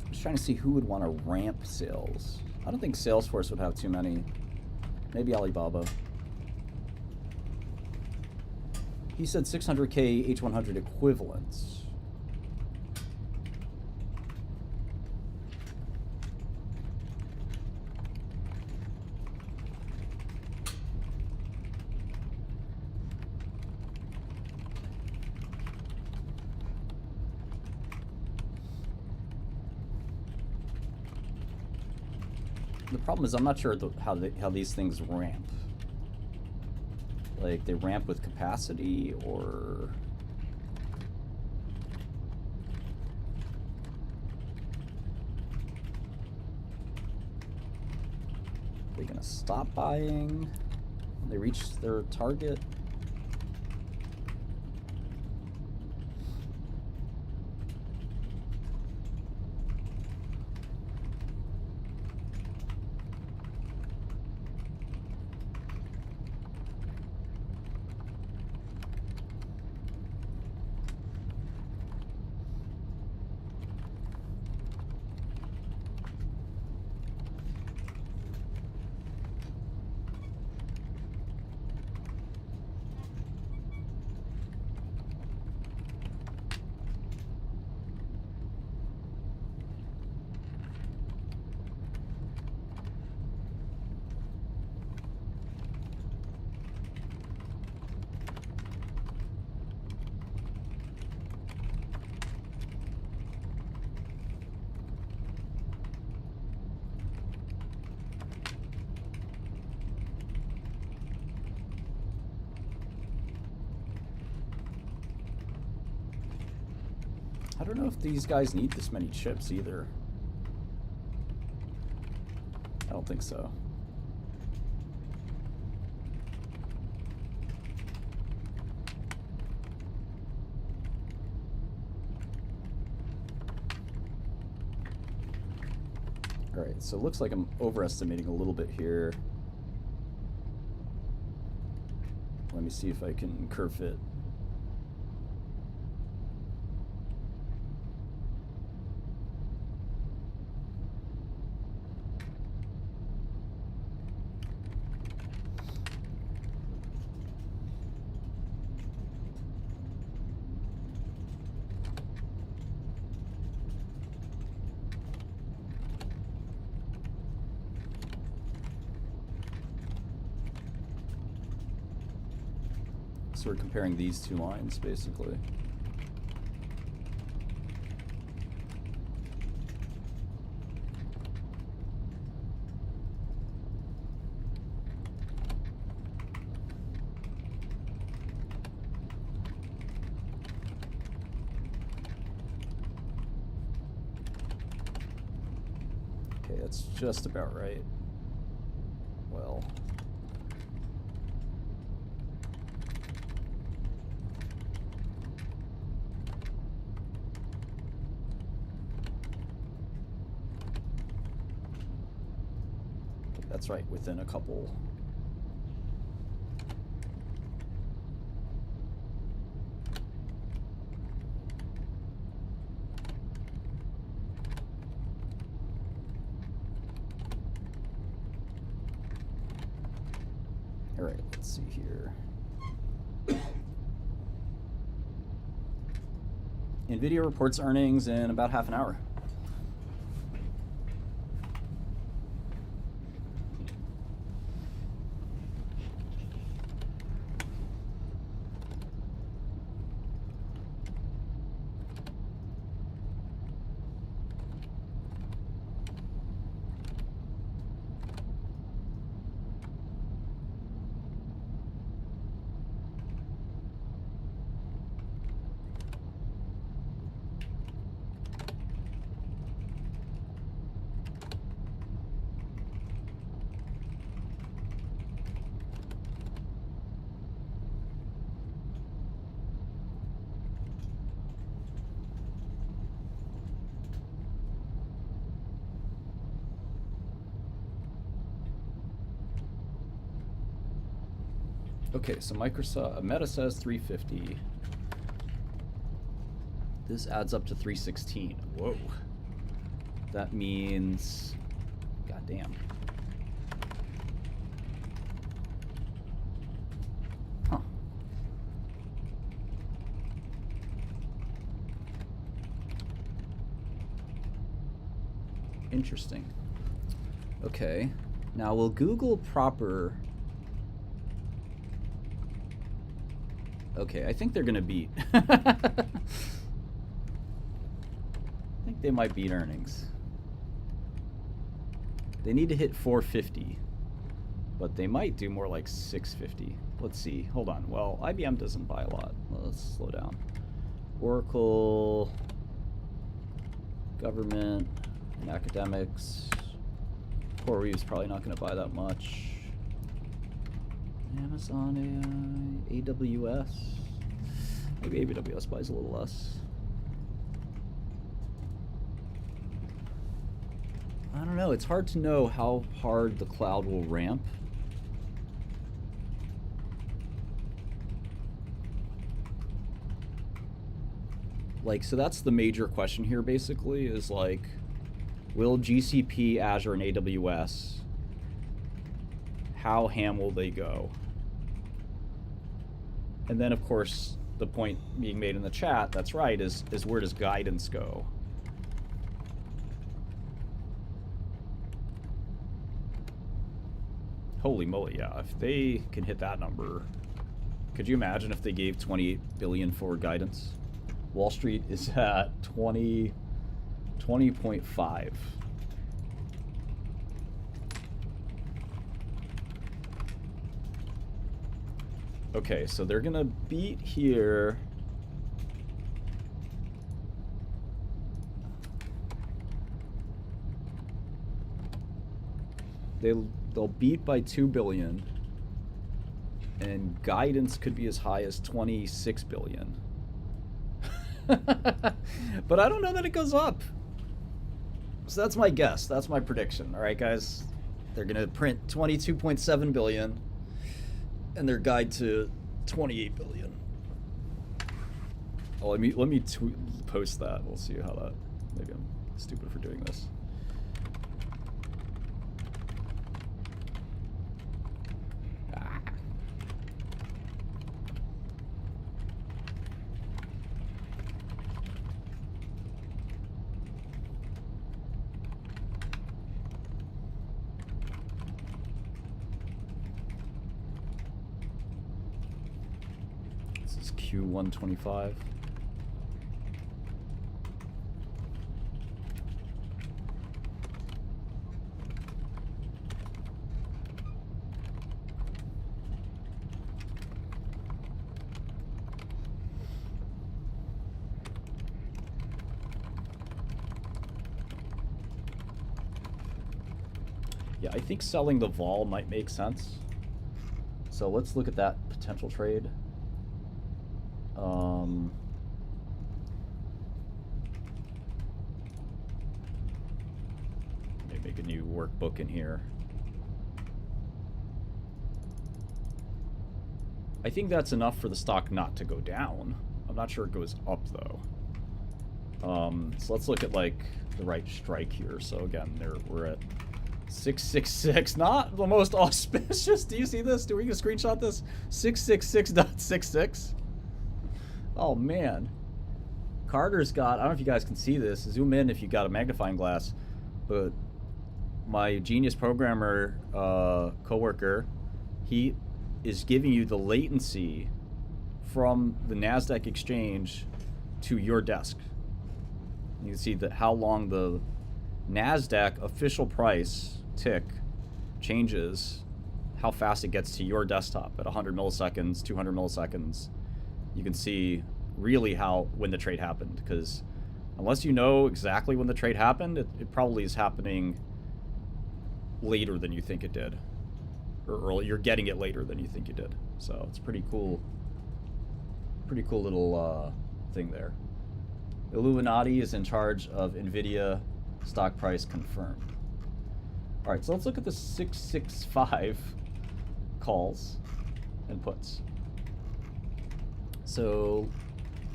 A: I'm just trying to see who would want to ramp sales. I don't think Salesforce would have too many. Maybe Alibaba. He said 600K H100 equivalents. The problem is I'm not sure how these things ramp. Like, they ramp with capacity, or... Are they gonna stop buying when they reach their target? I don't know if these guys need this many chips either. I don't think so. Alright, so it looks like I'm overestimating a little bit here. Let me see if I can curve fit. So we're comparing these two lines, basically. Okay, that's just about right. Well... That's right, within a couple. All right, let's see here. NVIDIA reports earnings in about half an hour. Okay, so Microsoft Meta says 350. This adds up to 316. Whoa. That means, goddamn. Huh. Interesting. Okay. Now, will Google proper... Okay, I think they're gonna beat. I think they might beat earnings. They need to hit 450, but they might do more like 650. Let's see. Hold on. Well, IBM doesn't buy a lot. Let's slow down. Oracle, government, and academics. CoreWeave's probably not going to buy that much. Amazon AI, AWS. Maybe AWS buys a little less. I don't know. It's hard to know how hard the cloud will ramp. Like, so that's the major question here, basically, is like, will GCP, Azure, and AWS, how ham will they go? And then, of course, the point being made in the chat, that's right, is where does guidance go? Holy moly, yeah. If they can hit that number, could you imagine if they gave 28 billion for guidance? Wall Street is at 20.5. Okay, so they're gonna beat here. They'll beat by 2 billion, and guidance could be as high as 26 billion. But I don't know that it goes up. So that's my guess. That's my prediction. All right, guys. They're going to print 22.7 billion and their guide to 28 billion. Oh, let me post that. We'll see how that. Maybe I'm stupid for doing this. Q125. Yeah, I think selling the vol might make sense. So let's look at that potential trade. Maybe make a new workbook in here. I think that's enough for the stock not to go down. I'm not sure it goes up though. So let's look at like the right strike here. So again, we're at 666. Not the most auspicious. Do you see this? Do we can screenshot this? 666.66. Oh man, Carter's got, I don't know if you guys can see this, zoom in if you got a magnifying glass, but my genius programmer coworker, he is giving you the latency from the NASDAQ exchange to your desk. You can see that how long the NASDAQ official price tick changes, how fast it gets to your desktop at 100 milliseconds, 200 milliseconds. You can see really when the trade happened, because unless you know exactly when the trade happened, it probably is happening later than you think it did, or early. You're getting it later than you think you did. So it's pretty cool little thing there. Illuminati is in charge of NVIDIA stock price confirmed. All right, so let's look at the 665 calls and puts. So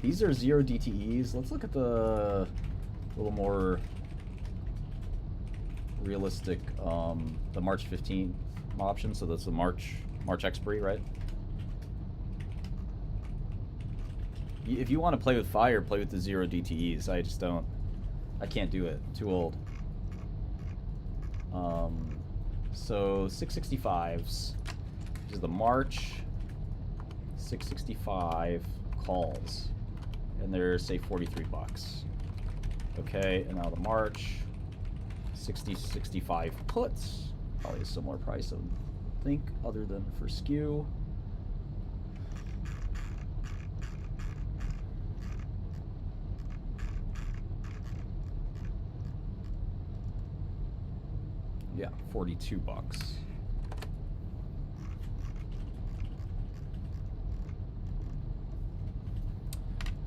A: these are 0 DTEs. Let's look at the little more realistic, the March 15th option. So that's the March expiry, right? If you want to play with fire, play with the 0 DTEs. I just don't. I can't do it. I'm too old. So 665s. This is the March 665 calls, and they're say $43. Okay, and now the March 60-65 puts. Probably a similar price, I would think, other than for skew. Yeah, $42.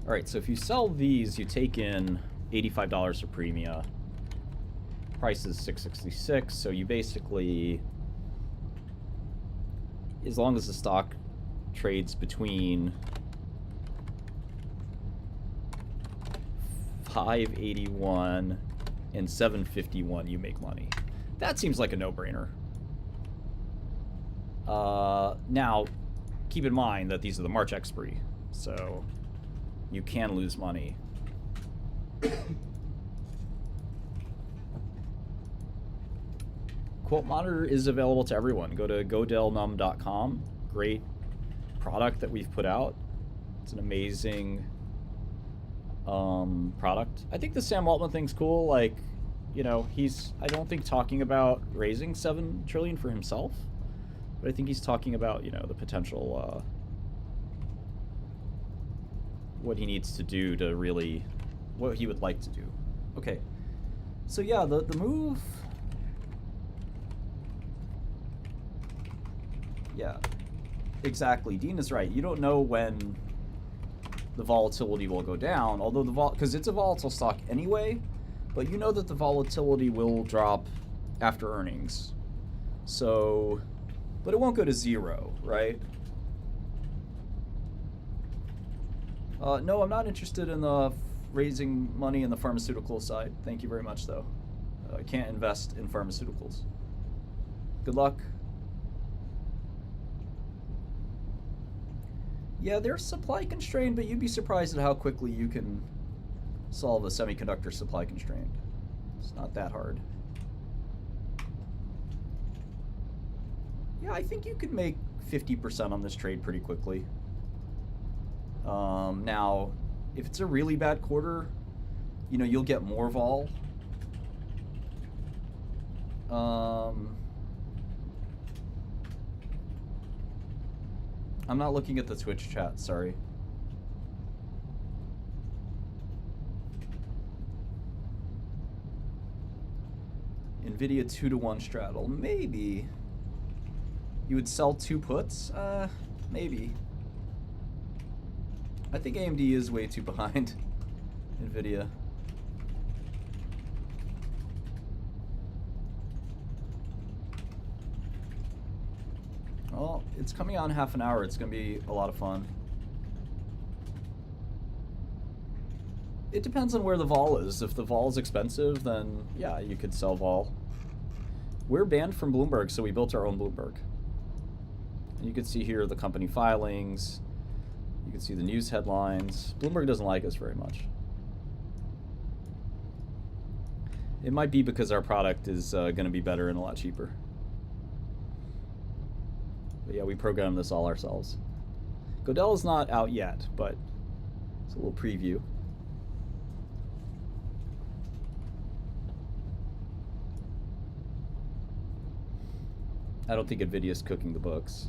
A: All right, so if you sell these, you take in $85 of premia. Price is $666, so you basically, as long as the stock trades between $581 and $751, you make money. That seems like a no-brainer. Now, keep in mind that these are the March expiry, so you can lose money. Quote Monitor is available to everyone. Go to godelnum.com. Great product that we've put out. It's an amazing product. I think the Sam Altman thing's cool. Like, you know, he's, I don't think, talking about raising $7 trillion for himself, but I think he's talking about, you know, the potential, what he needs to do to really, what he would like to do. Okay, so yeah, the move, yeah, exactly. Dean is right. You don't know when the volatility will go down, although because it's a volatile stock anyway, but you know that the volatility will drop after earnings. So, but it won't go to zero, right? No, I'm not interested in raising money in the pharmaceutical side. Thank you very much, though. I can't invest in pharmaceuticals. Good luck. Yeah, they're supply constrained, but you'd be surprised at how quickly you can solve a semiconductor supply constraint. It's not that hard. Yeah, I think you could make 50% on this trade pretty quickly. Now, if it's a really bad quarter, you know, you'll get more vol. I'm not looking at the Twitch chat, sorry. NVIDIA 2-to-1 straddle, maybe. You would sell 2 puts? Maybe. I think AMD is way too behind NVIDIA. Well, it's coming on in half an hour. It's going to be a lot of fun. It depends on where the vol is. If the vol is expensive, then yeah, you could sell vol. We're banned from Bloomberg, so we built our own Bloomberg. And you can see here the company filings. You can see the news headlines. Bloomberg doesn't like us very much. It might be because our product is going to be better and a lot cheaper. But yeah, we programmed this all ourselves. Godel is not out yet, but it's a little preview. I don't think NVIDIA's cooking the books.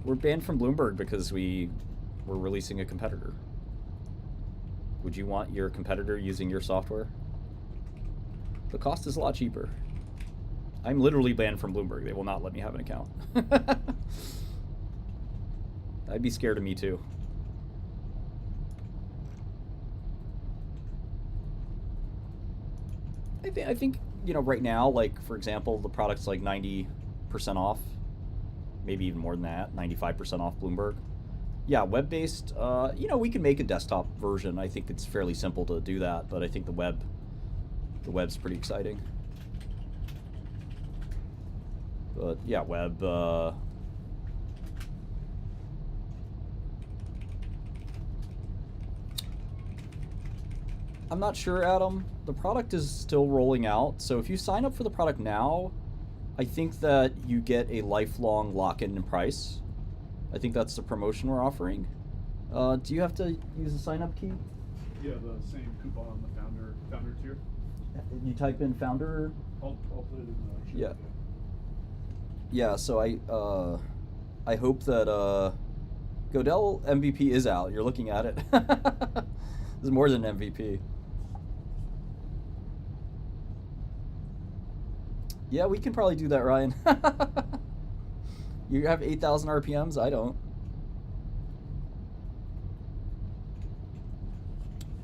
A: We're banned from Bloomberg because we're releasing a competitor. Would you want your competitor using your software? The cost is a lot cheaper. I'm literally banned from Bloomberg. They will not let me have an account. I'd be scared of me too. I think, you know, right now, like, for example, the product's like 90% off. Maybe even more than that, 95% off Bloomberg. Yeah, web-based, you know, we can make a desktop version. I think it's fairly simple to do that, but I think the web's pretty exciting. But yeah, web, I'm not sure, Adam. The product is still rolling out, so if you sign up for the product now, I think that you get a lifelong lock-in price. I think that's the promotion we're offering. Do you have to use a sign-up key?
B: Yeah, the same coupon the founder here.
A: You type in founder.
B: I'll put it in the chat.
A: Yeah. Yeah. So I hope that Godel MVP is out. You're looking at it. This is more than MVP. Yeah, we can probably do that, Ryan. You have 8,000 RPMs? I don't.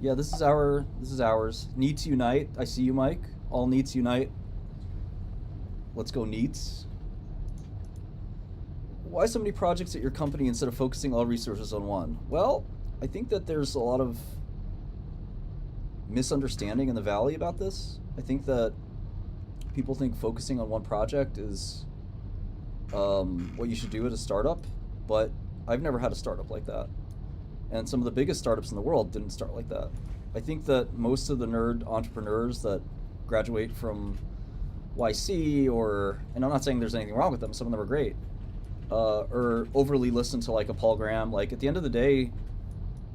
A: Yeah, this is ours. Neets unite. I see you, Mike. All neets unite. Let's go neets. Why so many projects at your company instead of focusing all resources on one? Well, I think that there's a lot of misunderstanding in the Valley about this. I think that people think focusing on one project is what you should do at a startup, but I've never had a startup like that. And some of the biggest startups in the world didn't start like that. I think that most of the nerd entrepreneurs that graduate from YC and I'm not saying there's anything wrong with them, some of them are great, or overly listen to like a Paul Graham. Like at the end of the day,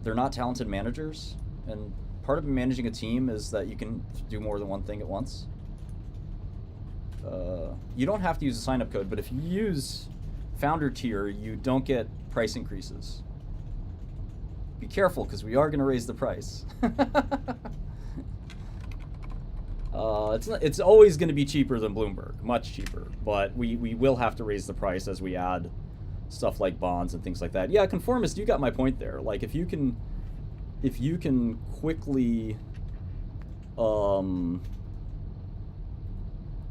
A: they're not talented managers. And part of managing a team is that you can do more than one thing at once. You don't have to use a sign-up code, but if you use founder tier, you don't get price increases. Be careful, because we are going to raise the price. It's always going to be cheaper than Bloomberg, much cheaper, but we will have to raise the price as we add stuff like bonds and things like that. Yeah, conformist, you got my point there. Like if you can quickly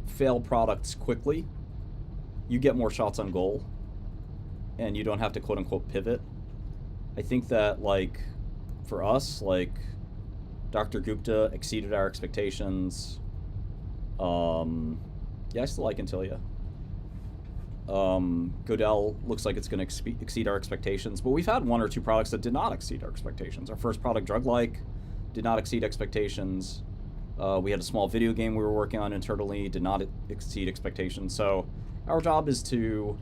A: fail products quickly, you get more shots on goal, and you don't have to quote unquote pivot. I think that like for us, like Dr. Gupta exceeded our expectations. Yeah, I still like Antilia. Godel looks like it's going to exceed our expectations, but we've had one or two products that did not exceed our expectations. Our first product, Drug-like, did not exceed expectations. We had a small video game we were working on internally, did not exceed expectations. So our job is to,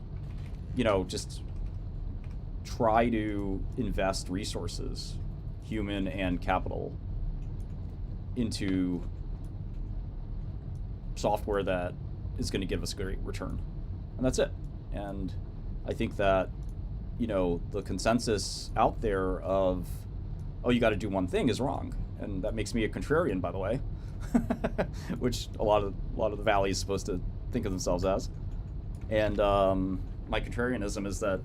A: just try to invest resources, human and capital, into software that is going to give us a great return. And that's it. And I think that, the consensus out there of, oh, you got to do one thing is wrong. And that makes me a contrarian, by the way, which a lot of the Valley is supposed to think of themselves as. And my contrarianism is that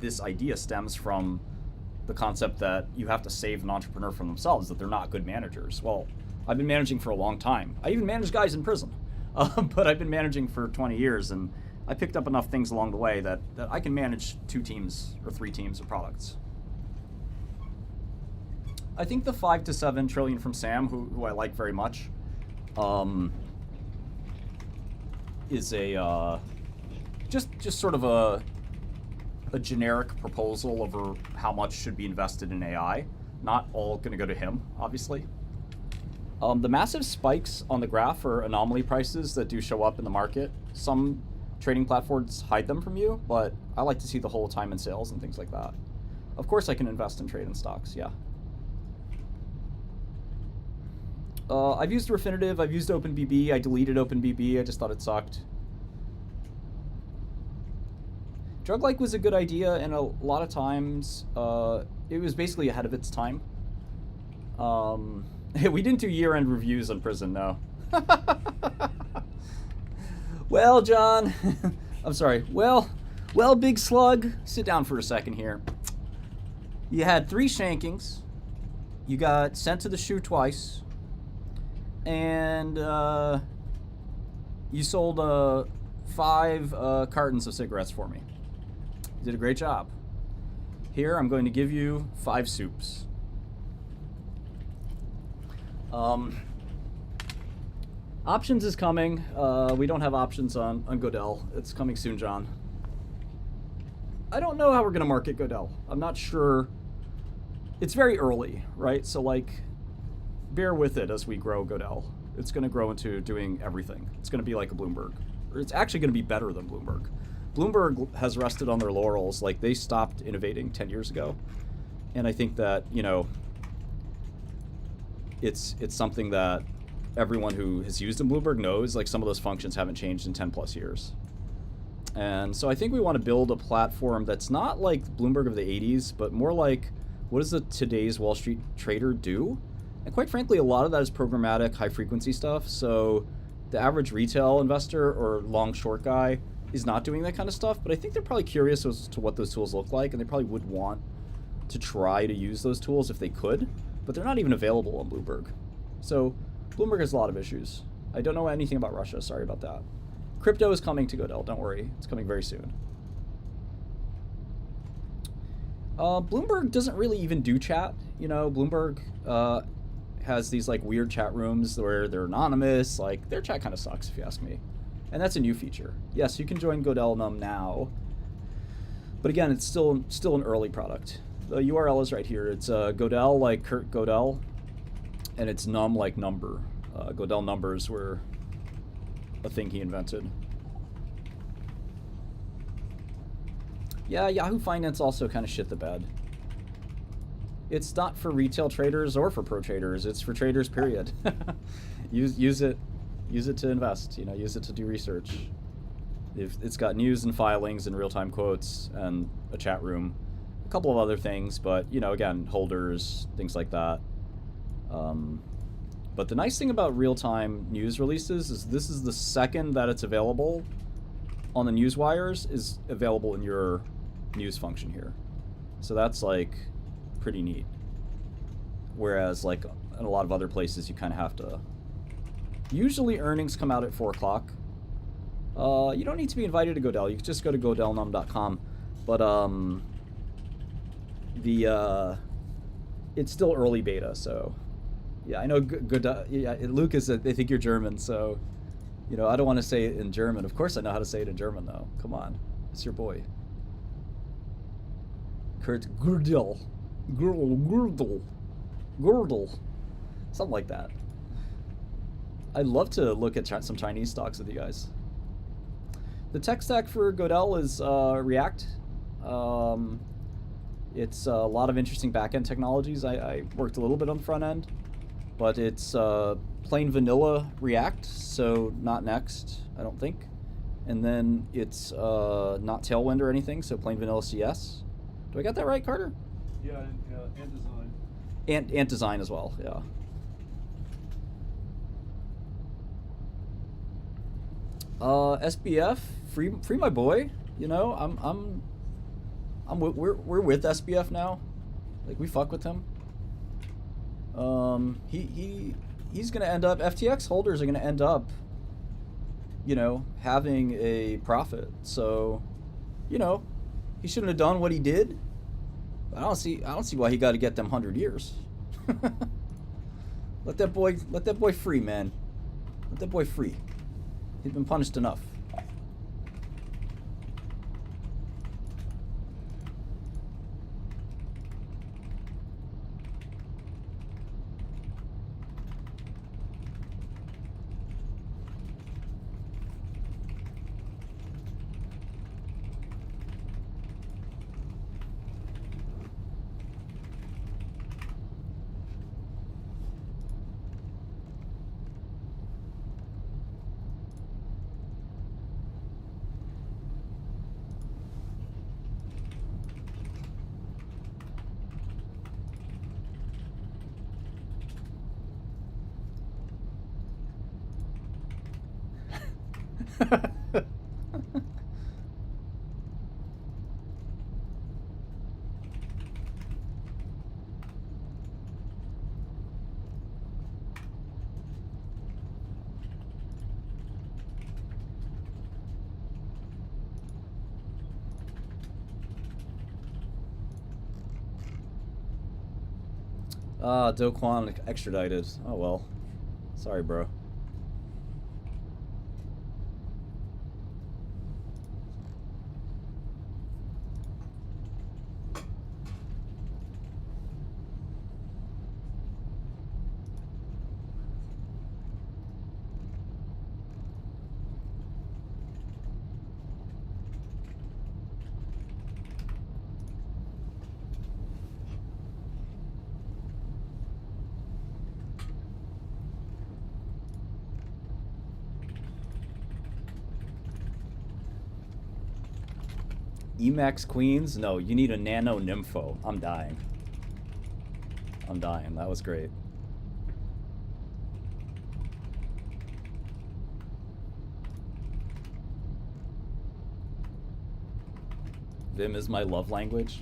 A: this idea stems from the concept that you have to save an entrepreneur from themselves, that they're not good managers. Well, I've been managing for a long time. I even managed guys in prison, but I've been managing for 20 years, and I picked up enough things along the way that I can manage 2 teams or 3 teams of products. I think the 5 to 7 trillion from Sam, who I like very much, is a just sort of a generic proposal over how much should be invested in AI. Not all going to go to him, obviously. The massive spikes on the graph are anomaly prices that do show up in the market. Some trading platforms hide them from you, but I like to see the whole time in sales and things like that. Of course I can invest and trade in stocks, yeah. I've used Refinitiv, I've used OpenBB, I deleted OpenBB, I just thought it sucked. Drug-like was a good idea, and a lot of times it was basically ahead of its time. We didn't do year-end reviews on Prison, no. Well, John, I'm sorry. Well, Big Slug, sit down for a second here. You had 3 shankings, you got sent to the shoe twice, and you sold 5 cartons of cigarettes for me. You did a great job. Here, I'm going to give you 5 soups. Options is coming. We don't have options on Godel. It's coming soon, John. I don't know how we're going to market Godel. I'm not sure. It's very early, right? So, bear with it as we grow Godel. It's going to grow into doing everything. It's going to be like a Bloomberg. Or it's actually going to be better than Bloomberg. Bloomberg has rested on their laurels. They stopped innovating 10 years ago. And I think that, it's something that everyone who has used in Bloomberg knows, like, some of those functions haven't changed in 10 plus years. And so I think we want to build a platform that's not like Bloomberg of the 80s, but more like, what does the today's Wall Street trader do? And quite frankly, a lot of that is programmatic, high frequency stuff. So the average retail investor or long short guy is not doing that kind of stuff, but I think they're probably curious as to what those tools look like, and they probably would want to try to use those tools if they could, but they're not even available on Bloomberg. So Bloomberg has a lot of issues. I don't know anything about Russia, sorry about that. Crypto is coming to Godel, don't worry, it's coming very soon. Bloomberg doesn't really even do chat, you know. Bloomberg has these like weird chat rooms where they're anonymous. Like, their chat kind of sucks if you ask me. And that's a new feature. Yes, you can join Godel Num now, but again, it's still an early product. The URL is right here. It's Godel, like Kurt Godel, and it's Num like number. Godel numbers were a thing he invented. Yeah, Yahoo Finance also kind of shit the bed. It's not for retail traders or for pro traders. It's for traders, period. Use it to invest. You know, use it to do research. It's got news and filings and real-time quotes and a chat room, a couple of other things, but you know, again, holders, things like that. But the nice thing about real-time news releases is this is the second that it's available on the news wires is available in your news function here. So that's like pretty neat. Whereas like in a lot of other places you kind of have to. Usually earnings come out at 4 o'clock. You don't need to be invited to Godel. You can just go to godelnum.com. But it's still early beta, so yeah, I know. Yeah, Lucas, they think you're German, so you know I don't want to say it in German. Of course, I know how to say it in German, though. Come on, it's your boy, Kurt Gödel, Gödel, something like that. I'd love to look at some Chinese stocks with you guys. The tech stack for Godel is React. It's a lot of interesting backend technologies. I worked a little bit on the front end, but it's plain vanilla React, so not Next, I don't think. And then it's not Tailwind or anything, so plain vanilla CS. Do I got that right, Carter?
B: Yeah, and design.
A: And design as well, yeah. SBF, free my boy. You know, we're with SBF now. Like, we fuck with him. He's gonna end up. FTX holders are gonna end up, you know, having a profit. So, you know, he shouldn't have done what he did. I don't see why he got to get them 100 years. Let that boy free, man. Let that boy free. He's been punished enough. Do Kwon extradited. Oh well. Sorry, bro. Emacs Queens? No, you need a Nano Nympho. I'm dying. I'm dying. That was great. Vim is my love language.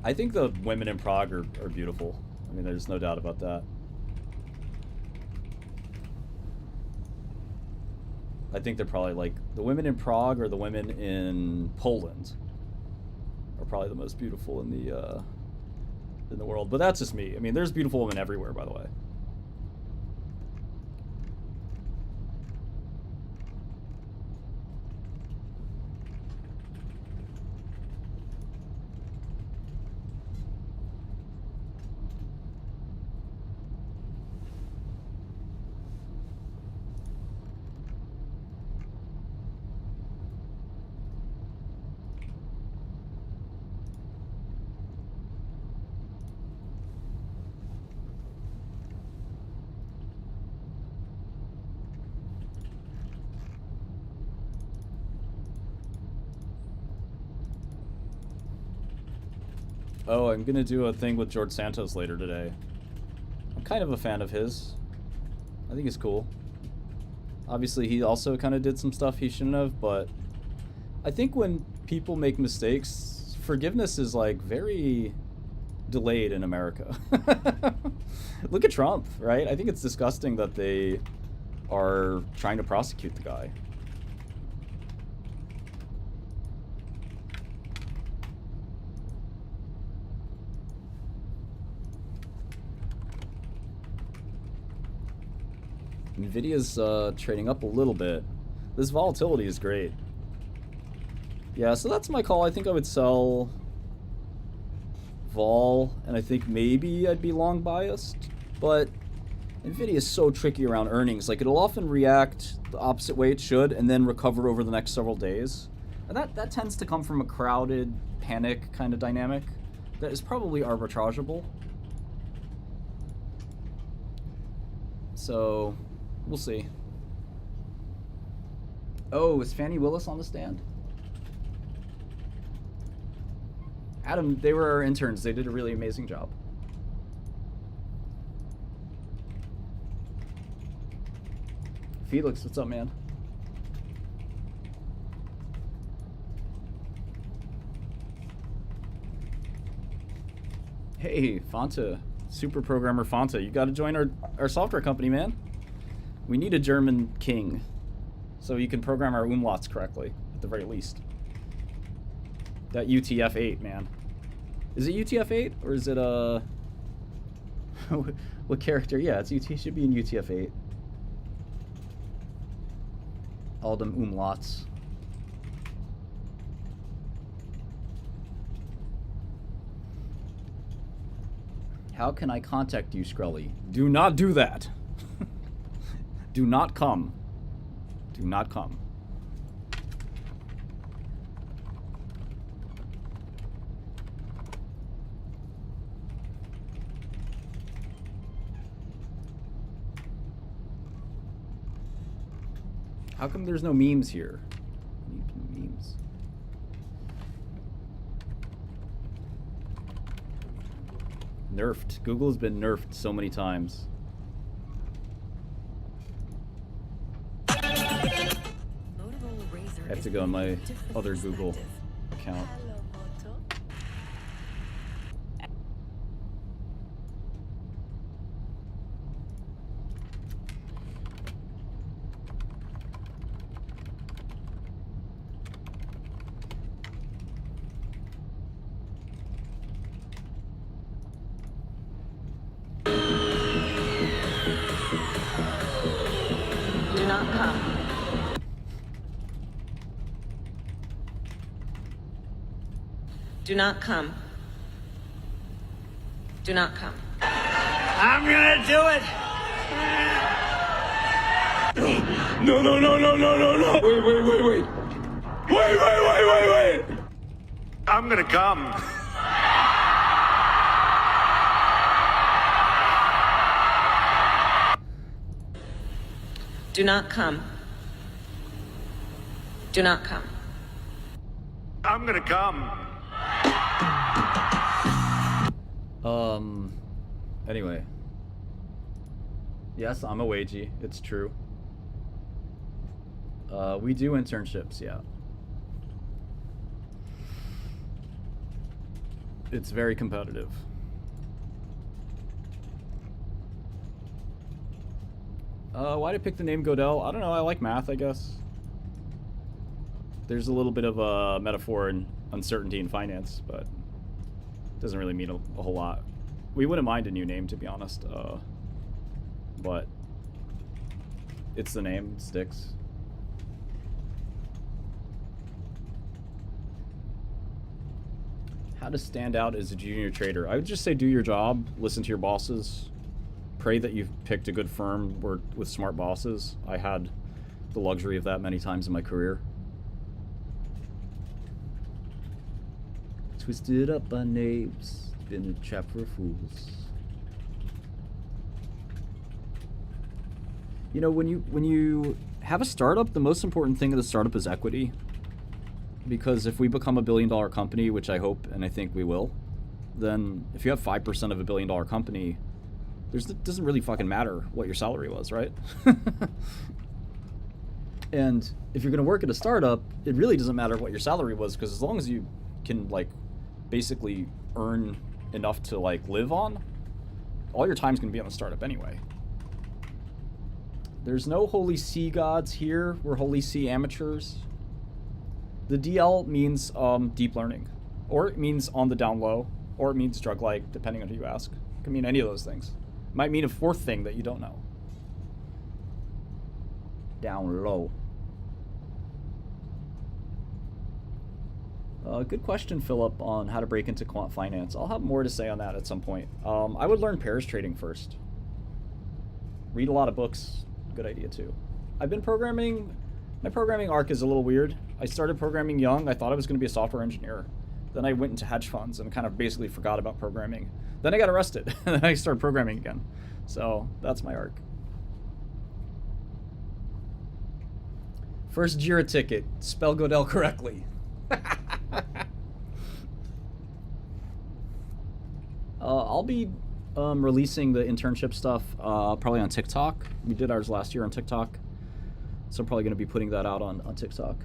A: I think the women in Prague are beautiful. I mean, there's no doubt about that. I think they're probably like the women in Prague or the women in Poland are probably the most beautiful in the world. But that's just me. I mean, there's beautiful women everywhere, by the way. Oh, I'm gonna do a thing with George Santos later today. I'm kind of a fan of his. I think he's cool. Obviously, he also kind of did some stuff he shouldn't have, but I think when people make mistakes, forgiveness is like very delayed in America. Look at Trump, right? I think it's disgusting that they are trying to prosecute the guy. NVIDIA's trading up a little bit. This volatility is great. Yeah, so that's my call. I think I would sell vol, and I think maybe I'd be long biased. But NVIDIA is so tricky around earnings. Like, it'll often react the opposite way it should and then recover over the next several days. And that tends to come from a crowded panic kind of dynamic that is probably arbitrageable. So we'll see. Oh, is Fannie Willis on the stand? Adam, they were our interns. They did a really amazing job. Felix, what's up, man? Hey, Fanta. Super programmer Fanta. You gotta join our software company, man. We need a German king, so you can program our umlauts correctly, at the very least. That UTF-8, man. Is it UTF-8, or is it what character? Yeah, it should be in UTF-8. All them umlauts. How can I contact you, Skrelly? Do not do that. Do not come. Do not come. How come there's no memes here? I need memes. Nerfed. Google's been nerfed so many times. I have to go on my other Google account.
D: Do not come. Do not come. Do not come.
E: I'm gonna do it!
C: No, no, no, no, no, no, no. Wait. Wait.
E: I'm gonna come.
D: Do not come. Do not come.
E: I'm gonna come.
A: Anyway. Yes, I'm a wagey. It's true. We do internships, yeah. It's very competitive. Why did I pick the name Godel? I don't know, I like math, I guess. There's a little bit of a metaphor in uncertainty in finance, but it doesn't really mean a whole lot. We wouldn't mind a new name, to be honest, but it's the name, it sticks. How to stand out as a junior trader? I would just say do your job, listen to your bosses, pray that you've picked a good firm with smart bosses. I had the luxury of that many times in my career. Twisted up by knaves, been a trap for fools. You know, when you have a startup, the most important thing of the startup is equity. Because if we become a $1 billion company, which I hope and I think we will, then if you have 5% of a $1 billion company, it doesn't really fucking matter what your salary was, right? And if you're going to work at a startup, it really doesn't matter what your salary was, because as long as you can, like, basically earn enough to, like, live on, all your time's going to be on the startup anyway. There's no holy sea gods here. We're holy sea amateurs. The DL means deep learning, or it means on the down low, or it means drug-like, depending on who you ask. It can mean any of those things. It might mean a fourth thing that you don't know. Down low. Good question, Philip, on how to break into quant finance. I'll have more to say on that at some point. I would learn pairs trading first. Read a lot of books. Good idea, too. I've been programming. My programming arc is a little weird. I started programming young. I thought I was going to be a software engineer. Then I went into hedge funds and kind of basically forgot about programming. Then I got arrested, and then I started programming again. So that's my arc. First Jira ticket. Spell Godel correctly. I'll be releasing the internship stuff probably on TikTok. We did ours last year on TikTok. So I'm probably going to be putting that out on TikTok.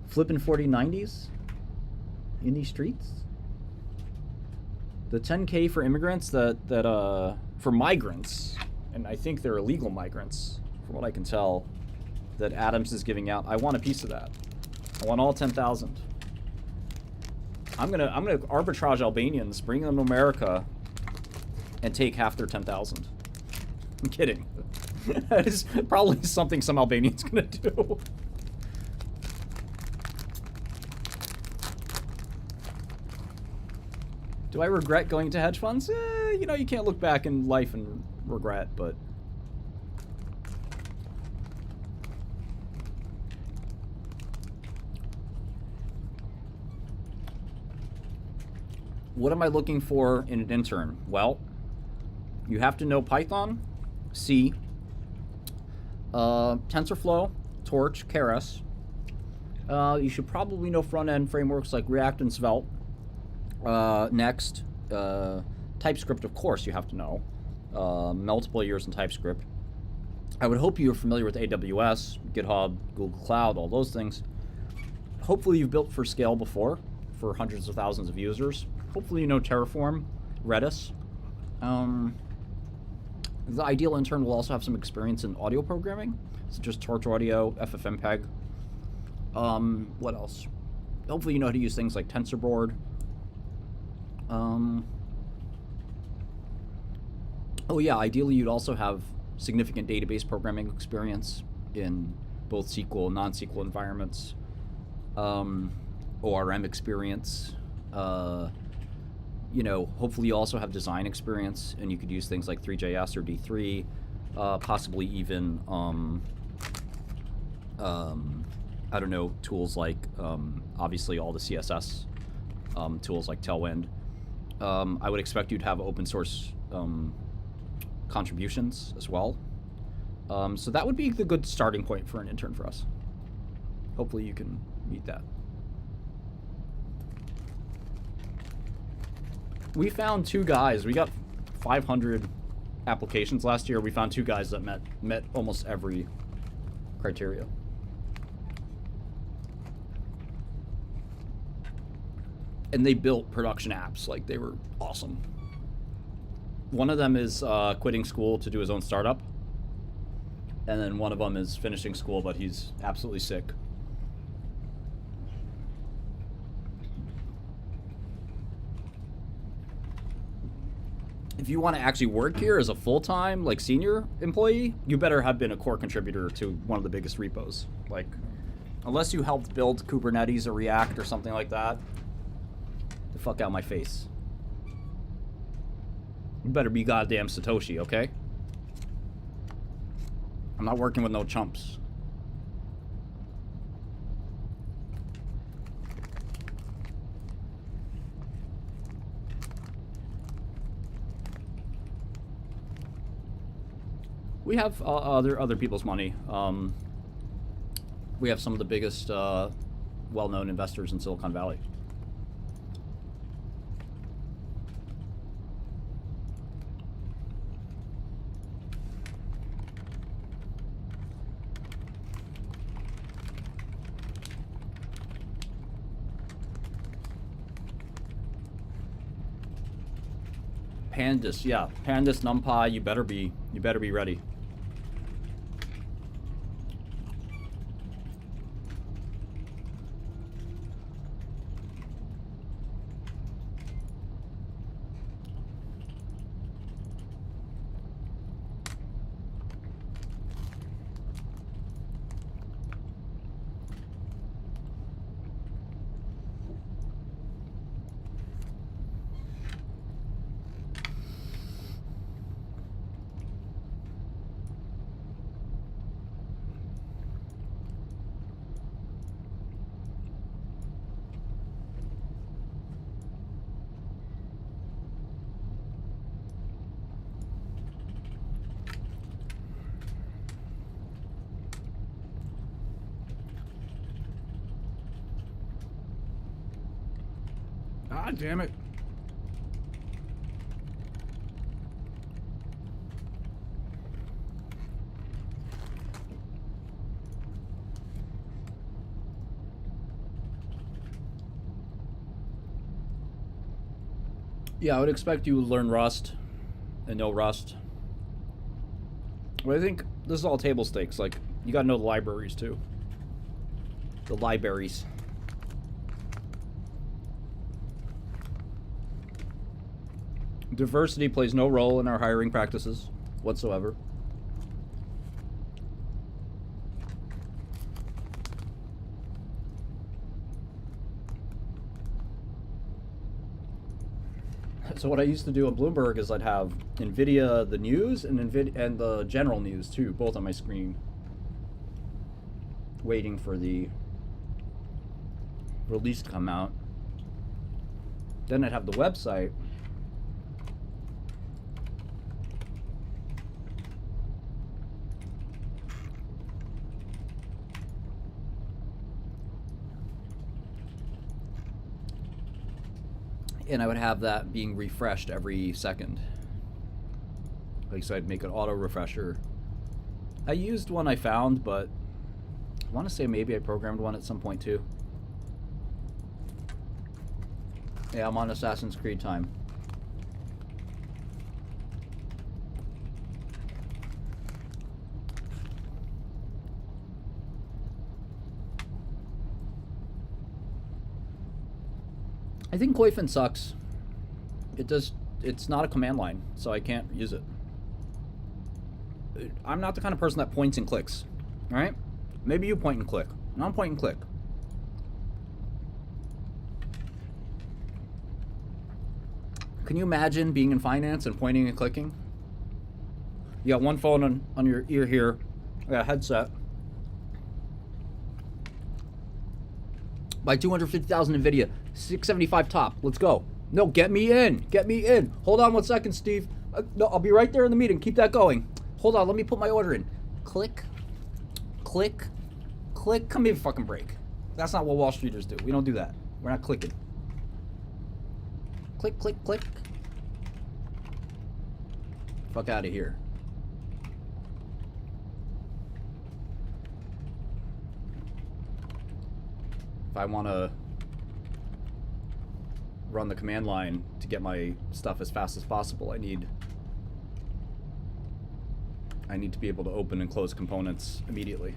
A: Flipping 4090s in these streets. The 10K for immigrants for migrants, and I think they're illegal migrants, from what I can tell, that Adams is giving out. I want a piece of that. I want all 10,000. I'm gonna arbitrage Albanians, bring them to America, and take half their 10,000. I'm kidding. That is probably something some Albanian's gonna do. Do I regret going to hedge funds? You know, you can't look back in life and regret, but... What am I looking for in an intern? Well, you have to know Python, C, TensorFlow, Torch, Keras. You should probably know front-end frameworks like React and Svelte. Next, TypeScript, of course, you have to know. Multiple years in TypeScript. I would hope you're familiar with AWS, GitHub, Google Cloud, all those things. Hopefully you've built for scale before, for hundreds of thousands of users. Hopefully you know Terraform, Redis. The ideal intern will also have some experience in audio programming, such as Torch Audio, FFmpeg. What else? Hopefully you know how to use things like TensorBoard. Oh yeah, ideally you'd also have significant database programming experience in both SQL and non-SQL environments. ORM experience. You know, hopefully you also have design experience, and you could use things like 3JS or D3, possibly even, I don't know, tools like, obviously all the CSS tools like Tailwind. I would expect you to have open source contributions as well. So that would be the good starting point for an intern for us. Hopefully you can meet that. We found 2 guys. We got 500 applications last year. We found 2 guys that met almost every criteria. And they built production apps. Like, they were awesome. One of them is quitting school to do his own startup. And then one of them is finishing school, but he's absolutely sick. If you want to actually work here as a full-time, like, senior employee, you better have been a core contributor to one of the biggest repos. Like, unless you helped build Kubernetes or React or something like that, the fuck out my face. You better be goddamn Satoshi, okay? I'm not working with no chumps. We have other people's money. We have some of the biggest well-known investors in Silicon Valley. Pandas, yeah. Pandas, NumPy, you better be ready. Ah, damn it. Yeah, I would expect you to learn Rust and know Rust. But I think this is all table stakes. Like, you gotta know the libraries too. The libraries. Diversity plays no role in our hiring practices whatsoever. So what I used to do at Bloomberg is I'd have NVIDIA, the news, and and the general news too, both on my screen, waiting for the release to come out. Then I'd have the website. And I would have that being refreshed every second. Like, so I'd make an auto refresher. I used one I found, but I want to say maybe I programmed one at some point too. Yeah, I'm on Assassin's Creed time. I think Koifin sucks. It's not a command line, so I can't use it. I'm not the kind of person that points and clicks, alright? Maybe you point and click. No, I'm point and click. Can you imagine being in finance and pointing and clicking? You got one phone on your ear here, I got a headset. Buy 250,000 NVIDIA, 675 top. Let's go. No, get me in. Get me in. Hold on 1 second, Steve. No, I'll be right there in the meeting. Keep that going. Hold on, let me put my order in. Click, click, click. Come here, fucking break. That's not what Wall Streeters do. We don't do that. We're not clicking. Click, click, click. Fuck out of here. If I want to run the command line to get my stuff as fast as possible, I need to be able to open and close components immediately.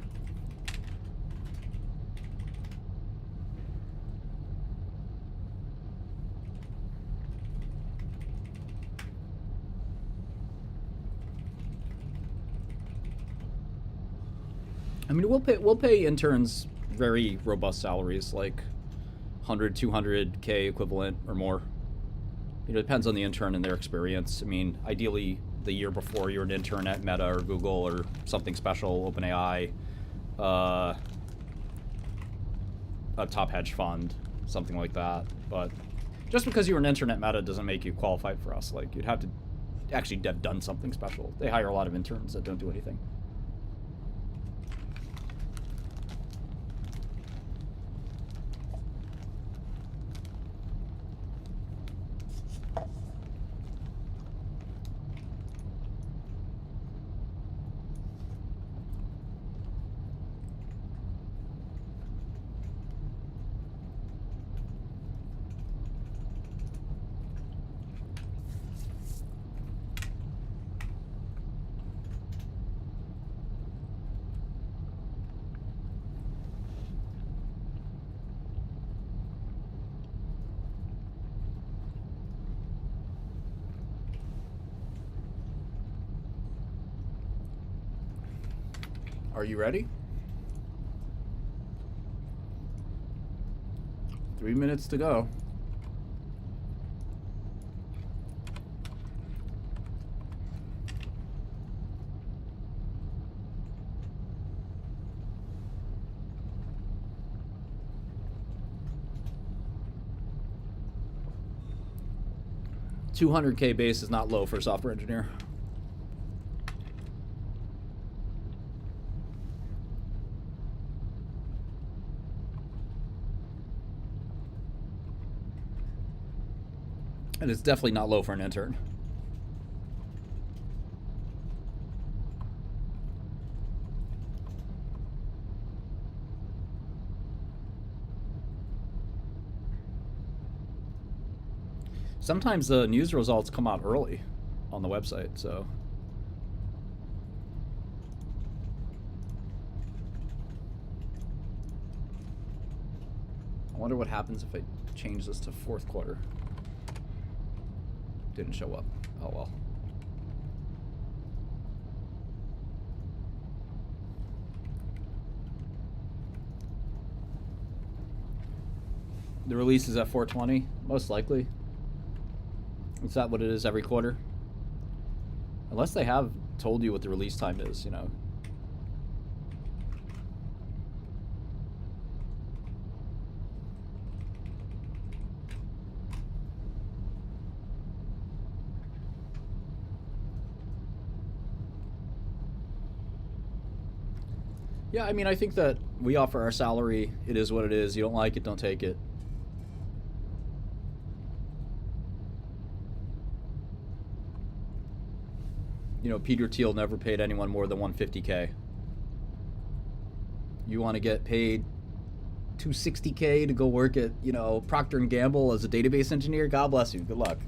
A: I mean, we'll pay interns very robust salaries, like 100, 200K equivalent or more. You know, it depends on the intern and their experience. I mean, ideally, the year before you're an intern at Meta or Google or something special, OpenAI, a top hedge fund, something like that. But just because you're an intern at Meta doesn't make you qualified for us. Like, you'd have to actually have done something special. They hire a lot of interns that don't do anything. Are you ready? 3 minutes to go. $200K base is not low for a software engineer. And it's definitely not low for an intern. Sometimes the news results come out early on the website, so. I wonder what happens if I change this to fourth quarter. Didn't show up. Oh well. The release is at 420, most likely. Is that what it is every quarter? Unless they have told you what the release time is, you know. Yeah, I mean, I think that we offer our salary. It is what it is. You don't like it, don't take it. You know, Peter Thiel never paid anyone more than $150K. You want to get paid $260K to go work at, you know, Procter & Gamble as a database engineer? God bless you. Good luck.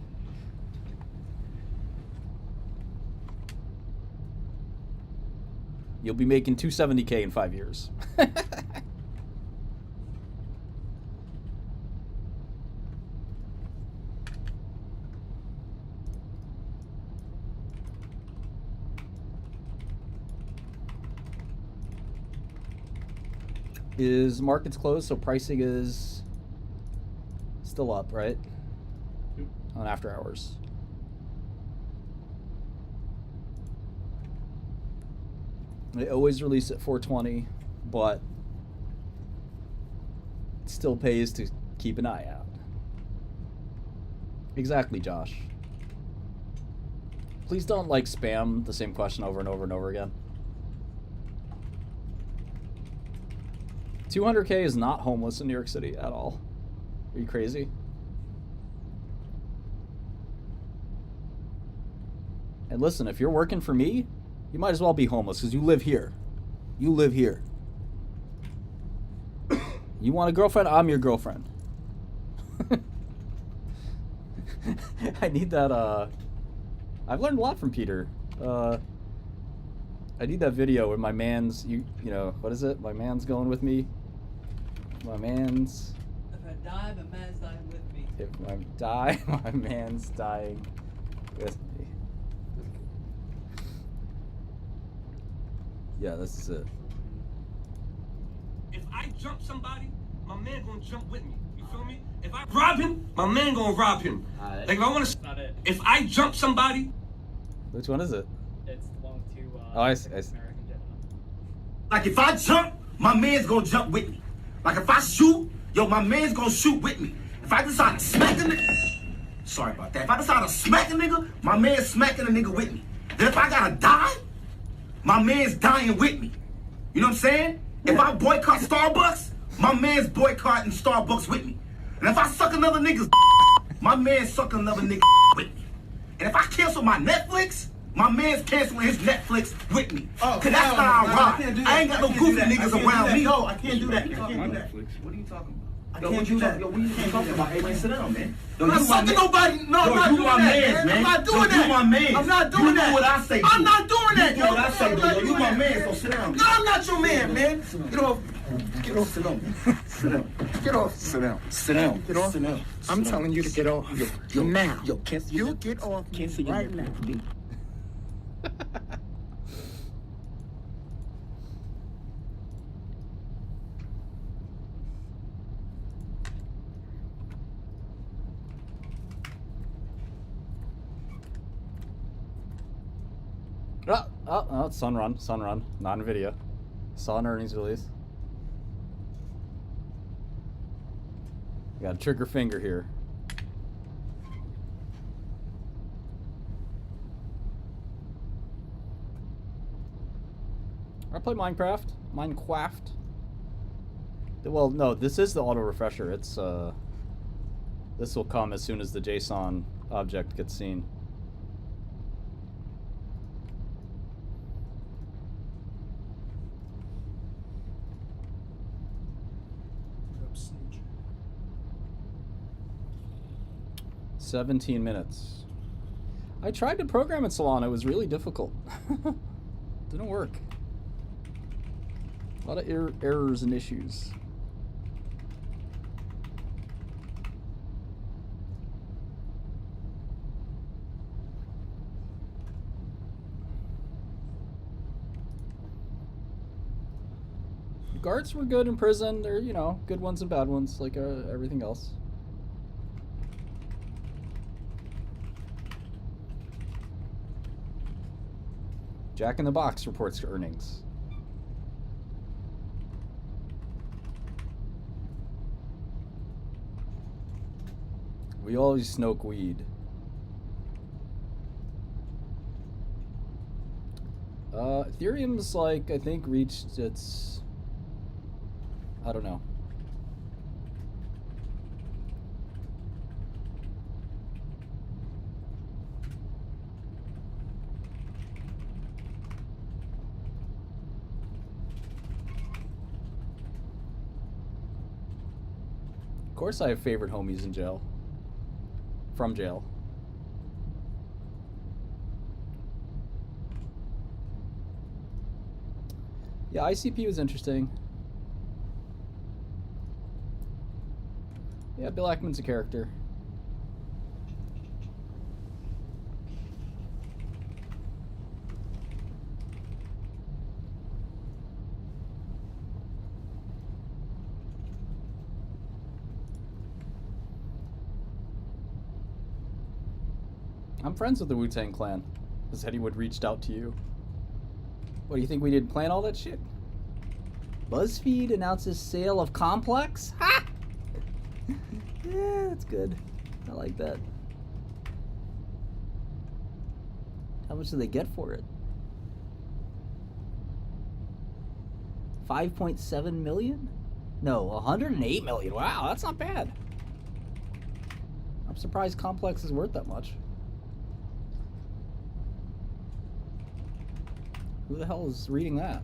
A: You'll be making $270K in 5 years. Is markets closed, so pricing is still up, right?
B: Yep.
A: On after hours. They always release at 420, but it still pays to keep an eye out. Exactly, Josh. Please don't like spam the same question over and over and over again. 200K is not homeless in New York City at all. Are you crazy? And listen, if you're working for me, you might as well be homeless because you live here. You live here. You want a girlfriend? I'm your girlfriend. I need that, I've learned a lot from Peter. I need that video where my man's, you know, what is it? My man's going with me. My man's...
F: If I die, my man's dying with me.
A: If I die, my man's dying with me. Yeah, this is it.
G: If I jump somebody, my man gonna jump with me. You feel me? If I rob him, my man gonna rob him. Like if I wanna...
F: Not it.
G: If I jump somebody...
A: Which one is it?
F: It's the one to,
A: Oh, I see.
F: American gentleman.
H: Like if I jump, my man's gonna jump with me. Like if I shoot, yo, my man's gonna shoot with me. If I decide to smack a nigga, sorry about that. If I decide to smack a nigga, my man's smacking a nigga with me. Then if I gotta die, my man's dying with me. You know what I'm saying? If I boycott Starbucks, my man's boycotting Starbucks with me. And if I suck another nigga's my man's sucking another nigga with me. And if I cancel my Netflix, my man's canceling his Netflix with me. Cause that's how I ride. I ain't got no goofy niggas around me. No, I can't do that. I can't do that. What are you talking about? I can't do that. Yo, what are you talking about? Hey, man, sit down, man. I'm not sucking nobody. No, I'm not doing that, man. I'm not doing that. You my man. I'm not doing that. You do what I say. I'm not doing that, yo. You do what I say, yo. You my man, so sit down. No, I'm not your man, man. Get off. Get off. Sit down. Sit down. Get off. Sit down. Sit down. Get off. Sit down. I'm telling you to get off. Yo, now. Yo, cancel your... You get off right now.
A: Oh, it's Sunrun, not NVIDIA. Saw an earnings release. Got a trigger finger here. I play Minecraft. Well, no, this is the auto refresher. It's this will come as soon as the JSON object gets seen. Siege. 17 minutes. I tried to program in Solana. It was really difficult. Didn't work. A lot of errors and issues. The guards were good in prison. They're, you know, good ones and bad ones, like everything else. Jack in the Box reports earnings. We always smoke weed. Ethereum's like, I think, reached its... I don't know. Of course I have favorite homies in jail. From jail. Yeah, ICP was interesting. Yeah, Bill Ackman's a character. I'm friends with the Wu-Tang Clan. Has Eddiewood reached out to you? What, do you think we didn't plan all that shit? BuzzFeed announces sale of Complex? Ha! Yeah, that's good. I like that. How much do they get for it? 5.7 million? No, 108 million. Wow, that's not bad. I'm surprised Complex is worth that much. Who the hell is reading that?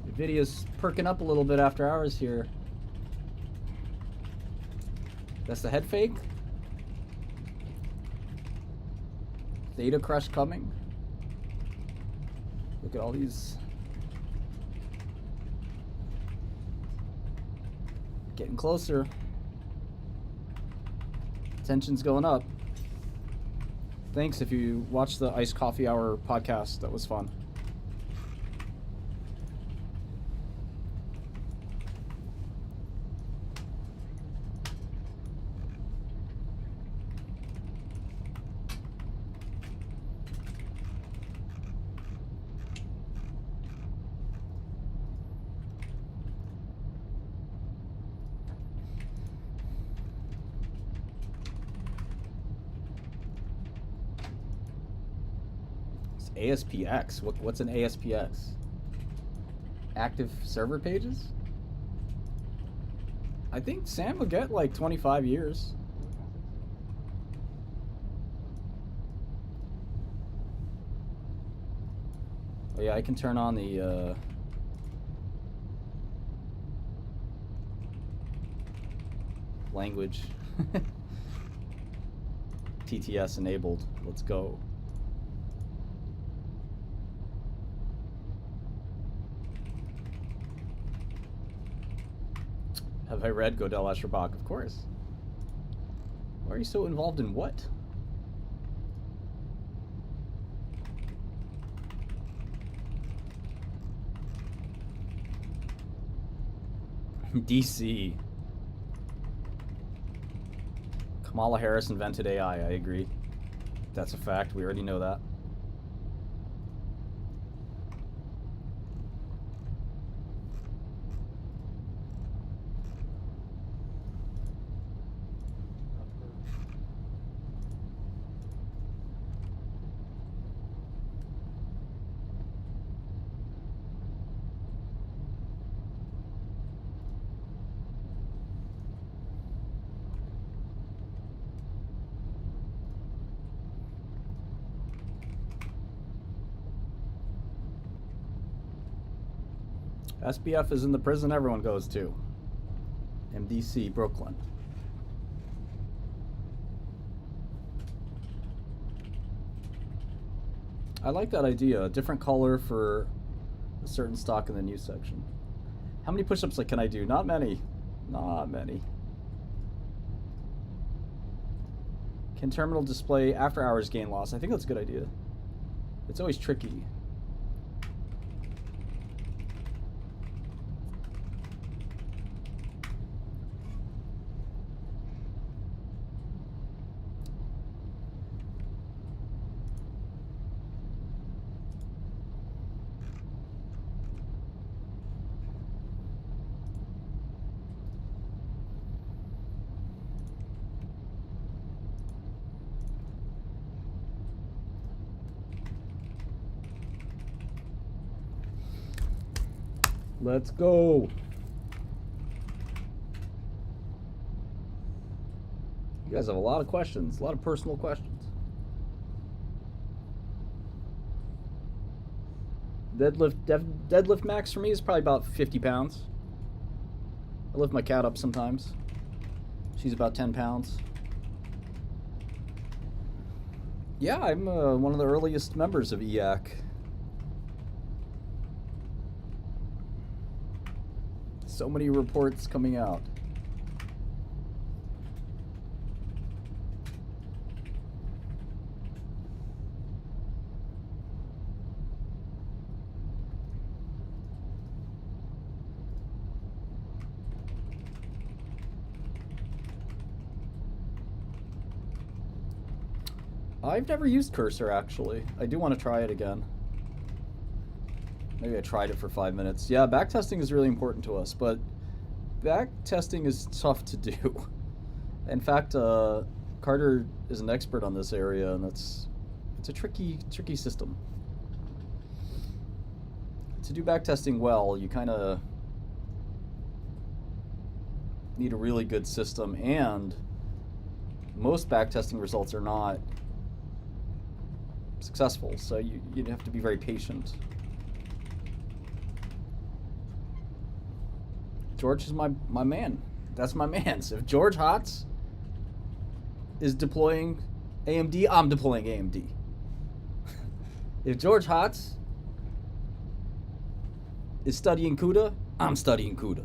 A: The video's perking up a little bit after hours here. That's the head fake. Theta crush coming. Look at all these. Getting closer. Tension's going up. Thanks if you watched the Iced Coffee Hour podcast. That was fun. ASPX. What's an ASPX? Active server pages? I think Sam will get like 25 years. Oh yeah, I can turn on the language. TTS enabled. Let's go. Have I read Godel Escherbach? Of course. Why are you so involved in what? DC. Kamala Harris invented AI, I agree. That's a fact, we already know that. SBF is in the prison everyone goes to. MDC, Brooklyn. I like that idea. A different color for a certain stock in the news section. How many push-ups can I do? Not many. Not many. Can terminal display after hours gain loss? I think that's a good idea. It's always tricky. Let's go. You guys have a lot of questions, a lot of personal questions. Deadlift max for me is probably about 50 pounds. I lift my cat up sometimes. She's about 10 pounds. Yeah, I'm one of the earliest members of EAC. So many reports coming out. I've never used Cursor actually. I do want to try it again. Maybe I tried it for 5 minutes. Yeah, backtesting is really important to us, but backtesting is tough to do. In fact, Carter is an expert on this area, and it's a tricky system. To do backtesting well, you kind of need a really good system, and most backtesting results are not successful, so you'd have to be very patient. George is my man. That's my man. So if George Hotz is deploying AMD, I'm deploying AMD. If George Hotz is studying CUDA, I'm studying CUDA.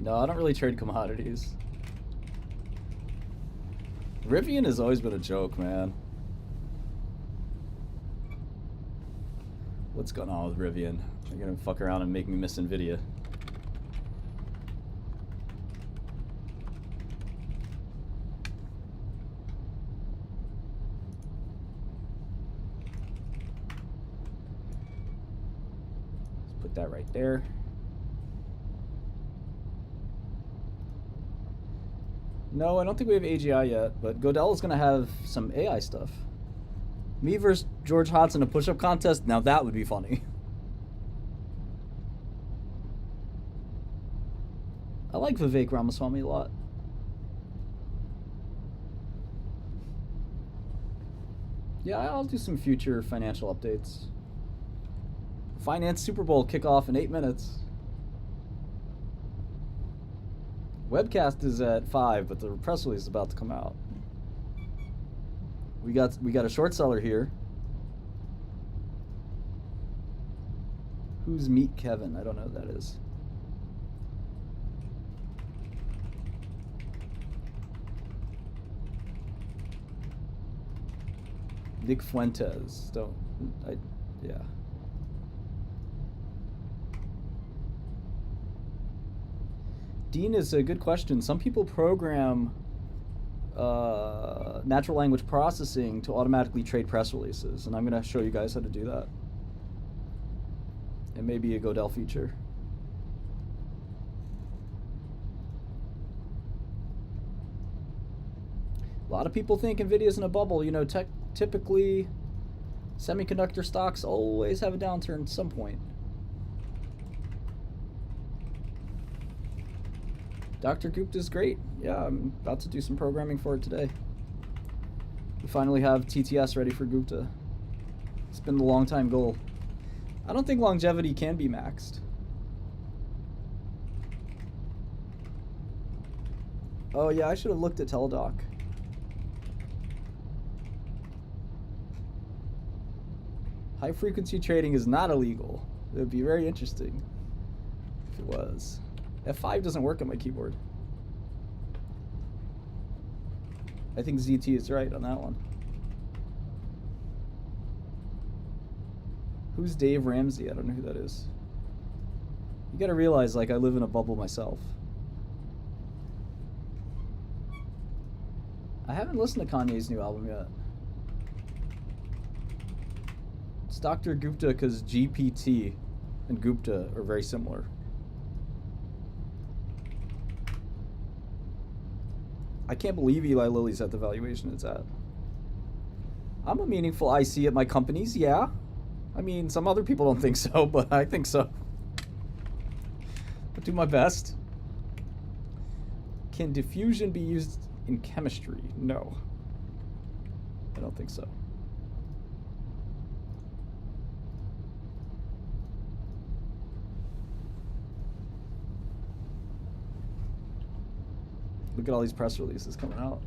A: No, I don't really trade commodities. Rivian has always been a joke, man. What's going on with Rivian? They're gonna fuck around and make me miss NVIDIA. Let's put that right there. No, I don't think we have AGI yet, but Godel is going to have some AI stuff. Me versus George Hotz in a push-up contest, now that would be funny. I like Vivek Ramaswamy a lot. Yeah, I'll do some future financial updates. Finance Super Bowl kickoff in 8 minutes. Webcast is at 5, but the press release is about to come out. We got a short seller here. Who's Meet Kevin? I don't know who that is. Nick Fuentes. Yeah. Dean is a good question. Some people program natural language processing to automatically trade press releases, and I'm going to show you guys how to do that. It may be a Godel feature. A lot of people think NVIDIA's in a bubble. You know, typically semiconductor stocks always have a downturn at some point. Dr. Gupta is great. Yeah, I'm about to do some programming for it today. We finally have TTS ready for Gupta. It's been the long time goal. I don't think longevity can be maxed. Oh yeah, I should have looked at Teledoc. High frequency trading is not illegal. It would be very interesting if it was. F5 doesn't work on my keyboard. I think ZT is right on that one. Who's Dave Ramsey? I don't know who that is. You gotta realize, like, I live in a bubble myself. I haven't listened to Kanye's new album yet. It's Dr. Gupta because GPT and Gupta are very similar. I can't believe Eli Lilly's at the valuation it's at. I'm a meaningful IC at my companies, yeah. I mean, some other people don't think so, but I think so. I'll do my best. Can diffusion be used in chemistry? No. I don't think so. Look at all these press releases coming out.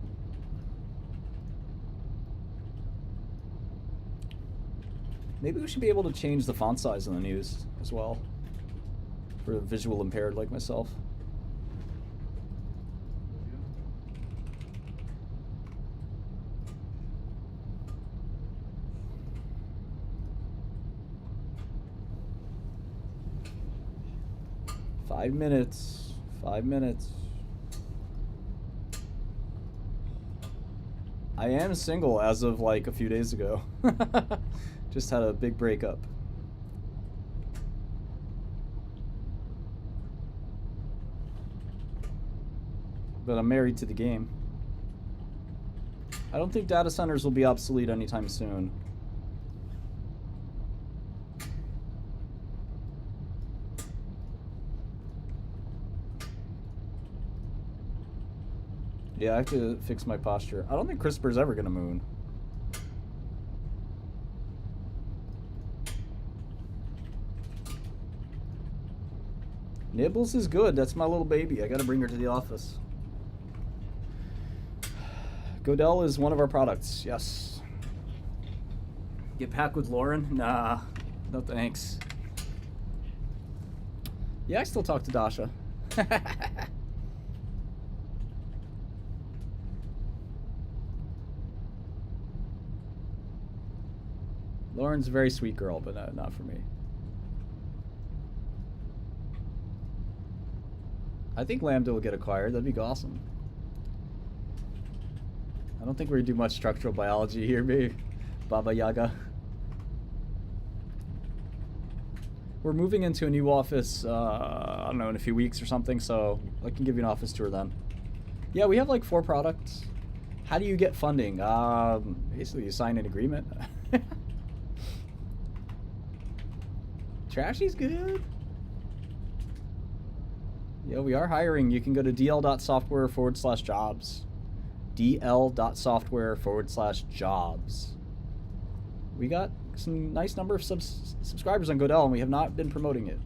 A: Maybe we should be able to change the font size in the news as well for visual impaired like myself. 5 minutes. I am single as of like a few days ago. Just had a big breakup. But I'm married to the game. I don't think data centers will be obsolete anytime soon. Yeah, I have to fix my posture. I don't think CRISPR's ever gonna moon. Nibbles is good. That's my little baby. I gotta bring her to the office. Godel is one of our products, yes. Get packed with Lauren? Nah, no thanks. Yeah, I still talk to Dasha. Lauren's a very sweet girl, but not for me. I think Lambda will get acquired. That'd be awesome. I don't think we do much structural biology here, maybe. Baba Yaga. We're moving into a new office, I don't know, in a few weeks or something, so I can give you an office tour then. Yeah, we have like 4 products. How do you get funding? Basically, you sign an agreement. Trashy's good. Yeah, we are hiring. You can go to dl.software/jobs. dl.software/jobs. We got some nice number of subscribers on Godel, and we have not been promoting it.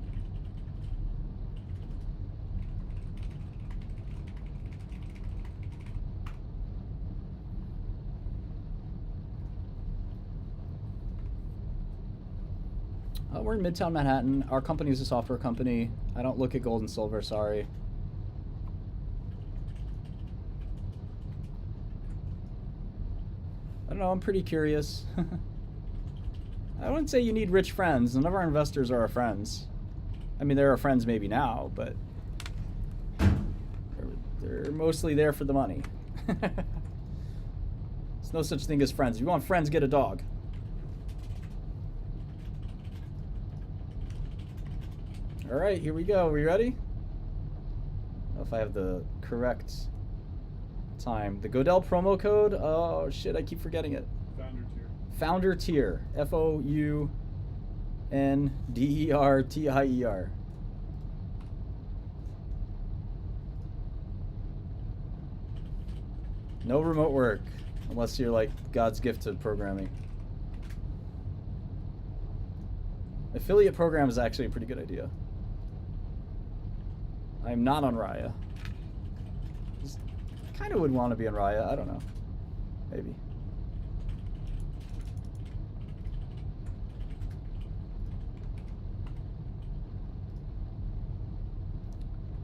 A: We're in Midtown Manhattan. Our company is a software company. I don't look at gold and silver, sorry. I don't know, I'm pretty curious. I wouldn't say you need rich friends. None of our investors are our friends. I mean, they're our friends maybe now, but they're mostly there for the money. There's no such thing as friends. If you want friends, get a dog. All right, here we go. Are we ready? I don't know if I have the correct time. The Godel promo code. Oh shit, I keep forgetting it.
B: Founder tier.
A: Founder tier. FOUNDERTIER. No remote work unless you're like God's gift to programming. Affiliate program is actually a pretty good idea. I'm not on Raya. Kind of would want to be on Raya. I don't know. Maybe.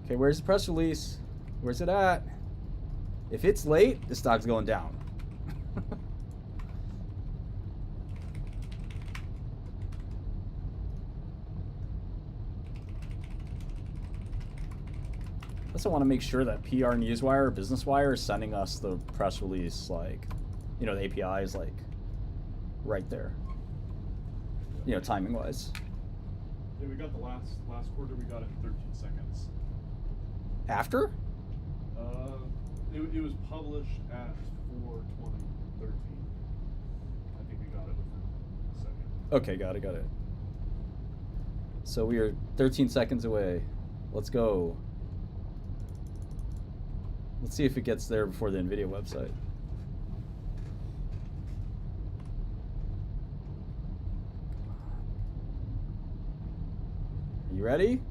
A: Okay, where's the press release? Where's it at? If it's late, the stock's going down. I also want to make sure that PR Newswire or Business Wire is sending us the press release, like, you know, the API is like right there. You know, timing wise.
B: Yeah, we got the last quarter. We got it in 13 seconds.
A: After?
B: It was published at 4/20/13. I think we got it within a second.
A: Okay, got it. So we are 13 seconds away. Let's go. Let's see if it gets there before the NVIDIA website. Are you ready?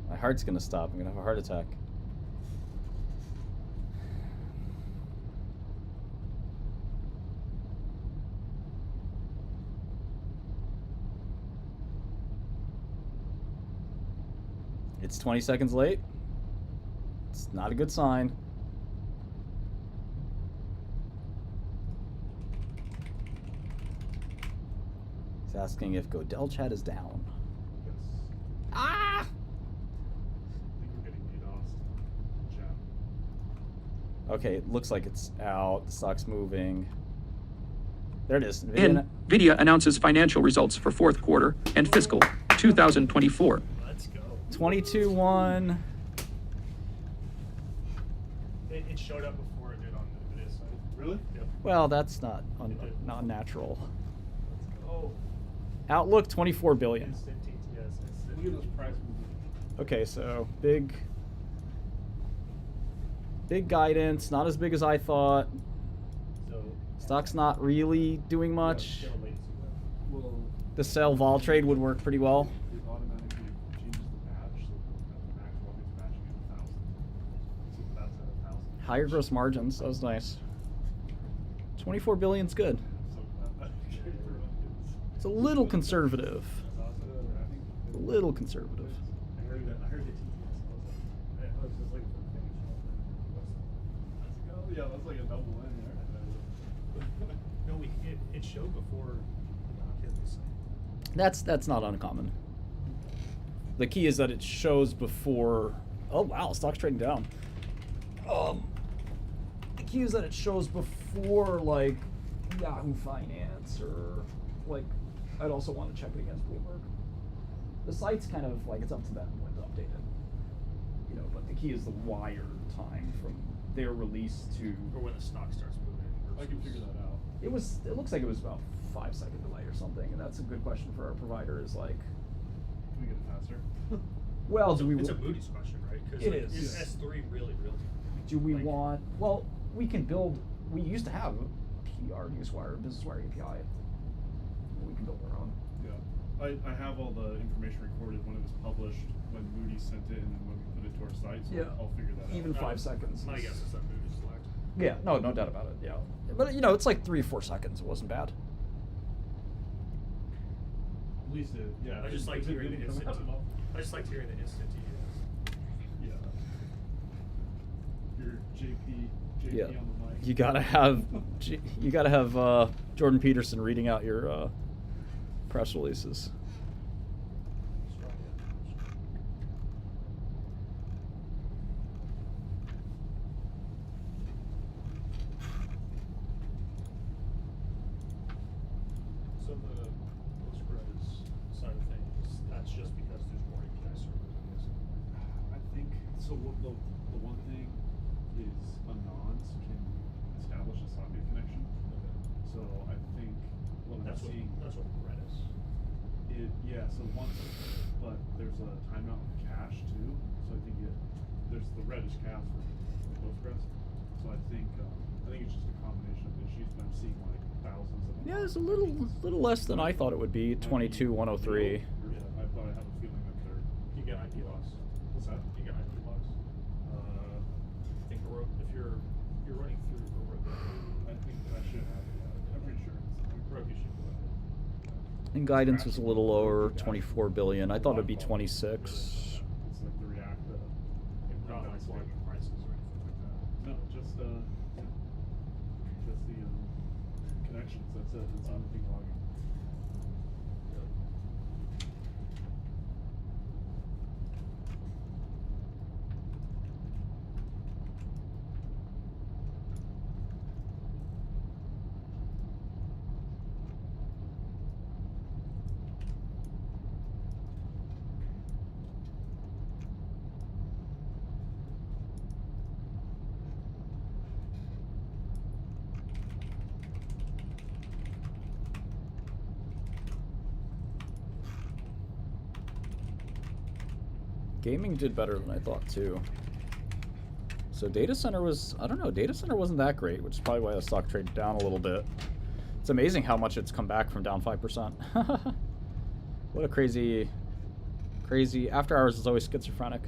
A: My heart's gonna stop. I'm gonna have a heart attack. It's 20 seconds late. It's not a good sign. He's asking if Godel chat is down.
B: Yes.
A: Ah!
B: I think we're getting DDoSed in chat.
A: Okay, it looks like it's out. The stock's moving. There it is.
I: NVIDIA announces financial results for fourth quarter and fiscal 2024.
B: Let's go.
A: 22-1.
B: It showed up before it did on the NVIDIA side. Really? Yep.
A: Well, that's not not natural. Outlook 24 billion.
B: Instant TTS. Look at those price movements.
A: Okay, so big guidance, not as big as I thought.
B: So
A: Stock's not really doing much.
B: yeah, latency there. Well,
A: The sell vol trade would work pretty well.
B: it automatically changes the batch, so the max volume is batching at 1,000. So that's at 1,000.
A: Higher gross margins, that was nice. 24 billion's good.
B: So that
A: It's a little conservative.
B: I
A: A little conservative.
B: heard that. I heard the TTS. I was just looking for the things. Yeah, that's like a double in there. No, it showed before it hit the site.
A: That's not uncommon. The key is that it shows before. Oh wow, stock's trading down. The key is that it shows before like Yahoo Finance or like. I'd also want to check it against Bloomberg. The site's kind of like it's up to them when to update it. You know, but the key is the wire time from their release to.
B: Or when the stock starts moving. I can figure that out.
A: It looks like it was about 5-second delay or something, and that's a good question for our provider. Is like,
B: Can we get it faster?
A: well, do we?
J: It's a Moody's question, right? 'Cause,
A: It
J: like,
A: is.
J: Is S3 really real time?
A: Do we
J: Like-
A: want? Well, we can build. We used to have a PR Newswire, Business Wire API. We can build our own.
B: Yeah. I have all the information recorded when it was published, when Moody's sent it, and then when we put it to our site, so
A: Yeah.
B: I'll figure that
A: Even
B: out.
A: 5 seconds.
J: My guess is that Moody's select.
A: Yeah, no doubt about it. Yeah, but you know, it's like 3 or 4 seconds. It wasn't bad.
B: At least it, yeah.
J: I just like
B: it
J: hearing
B: didn't
J: the
B: come
J: instant.
B: out at all.
J: I just like hearing the instant TTS.
B: Yeah. Your JP
A: Yeah,
B: on the mic.
A: you gotta have Jordan Peterson reading out your press releases.
J: So the Postgres side of things, that's just because there's more API servers in this.
B: I think so. The one thing is a nonce can establish a socket connection. So I think what I'm seeing.
J: That's what Redis.
B: Yeah. So once, but there's a timeout with cache too. So I think there's the Redis cache for Postgres. So I think it's just a combination of issues. But I'm seeing like thousands of.
A: Yeah, it's a little less than I thought it would be. 22,103.
B: Yeah, but I have a feeling that they're.
J: You get IP loss.
B: What's that?
J: You get IP loss. I think if you're running through for Roku,
B: I think I should have it. Yeah, I'm pretty sure.
J: Roku should go ahead.
A: And guidance was a little lower, 24 billion. I thought it'd be 26.
B: It's like the React.
J: Not like logging prices or anything like that.
B: No, just the connections. That's it. That's the only thing logging.
A: Gaming did better than I thought too. So data center data center wasn't that great, which is probably why the stock traded down a little bit. It's amazing how much it's come back from down 5%. What a crazy after hours is always schizophrenic.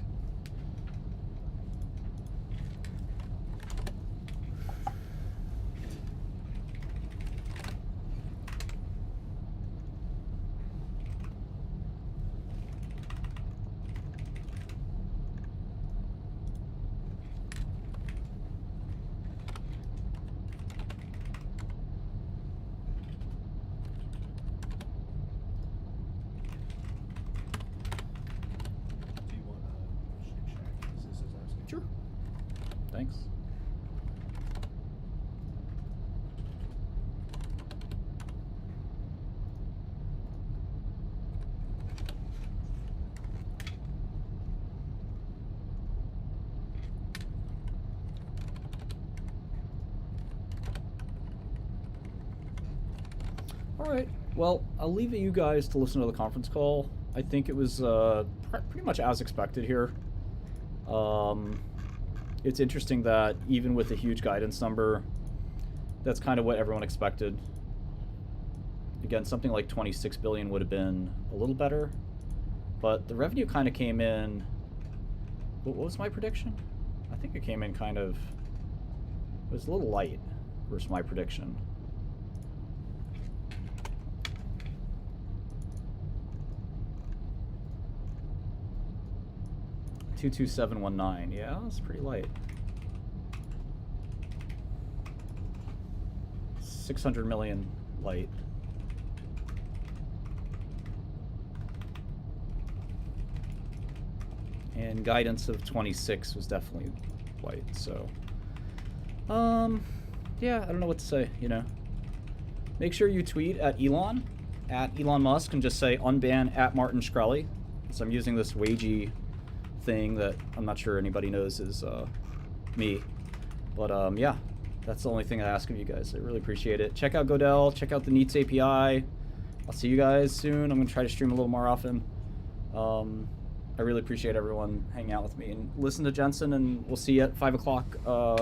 A: All right. Well, I'll leave you guys to listen to the conference call. I think it was pretty much as expected here. It's interesting that even with a huge guidance number, that's kind of what everyone expected. Again, something like 26 billion would have been a little better, but the revenue kind of came in. What was my prediction? I think it came in kind of. It was a little light versus my prediction. $22719. Yeah, that's pretty light. 600 million light. And guidance of 26 was definitely light. So, yeah, I don't know what to say. You know, make sure you tweet at Elon Musk, and just say unban at Martin Shkreli. So I'm using this wagey thing that I'm not sure anybody knows is me, but yeah, that's the only thing I ask of you guys. I really appreciate it. Check out Godel, check out the Neets API. I'll see you guys soon. I'm gonna try to stream a little more often. I really appreciate everyone hanging out with me, and listen to Jensen, and we'll see you at 5 o'clock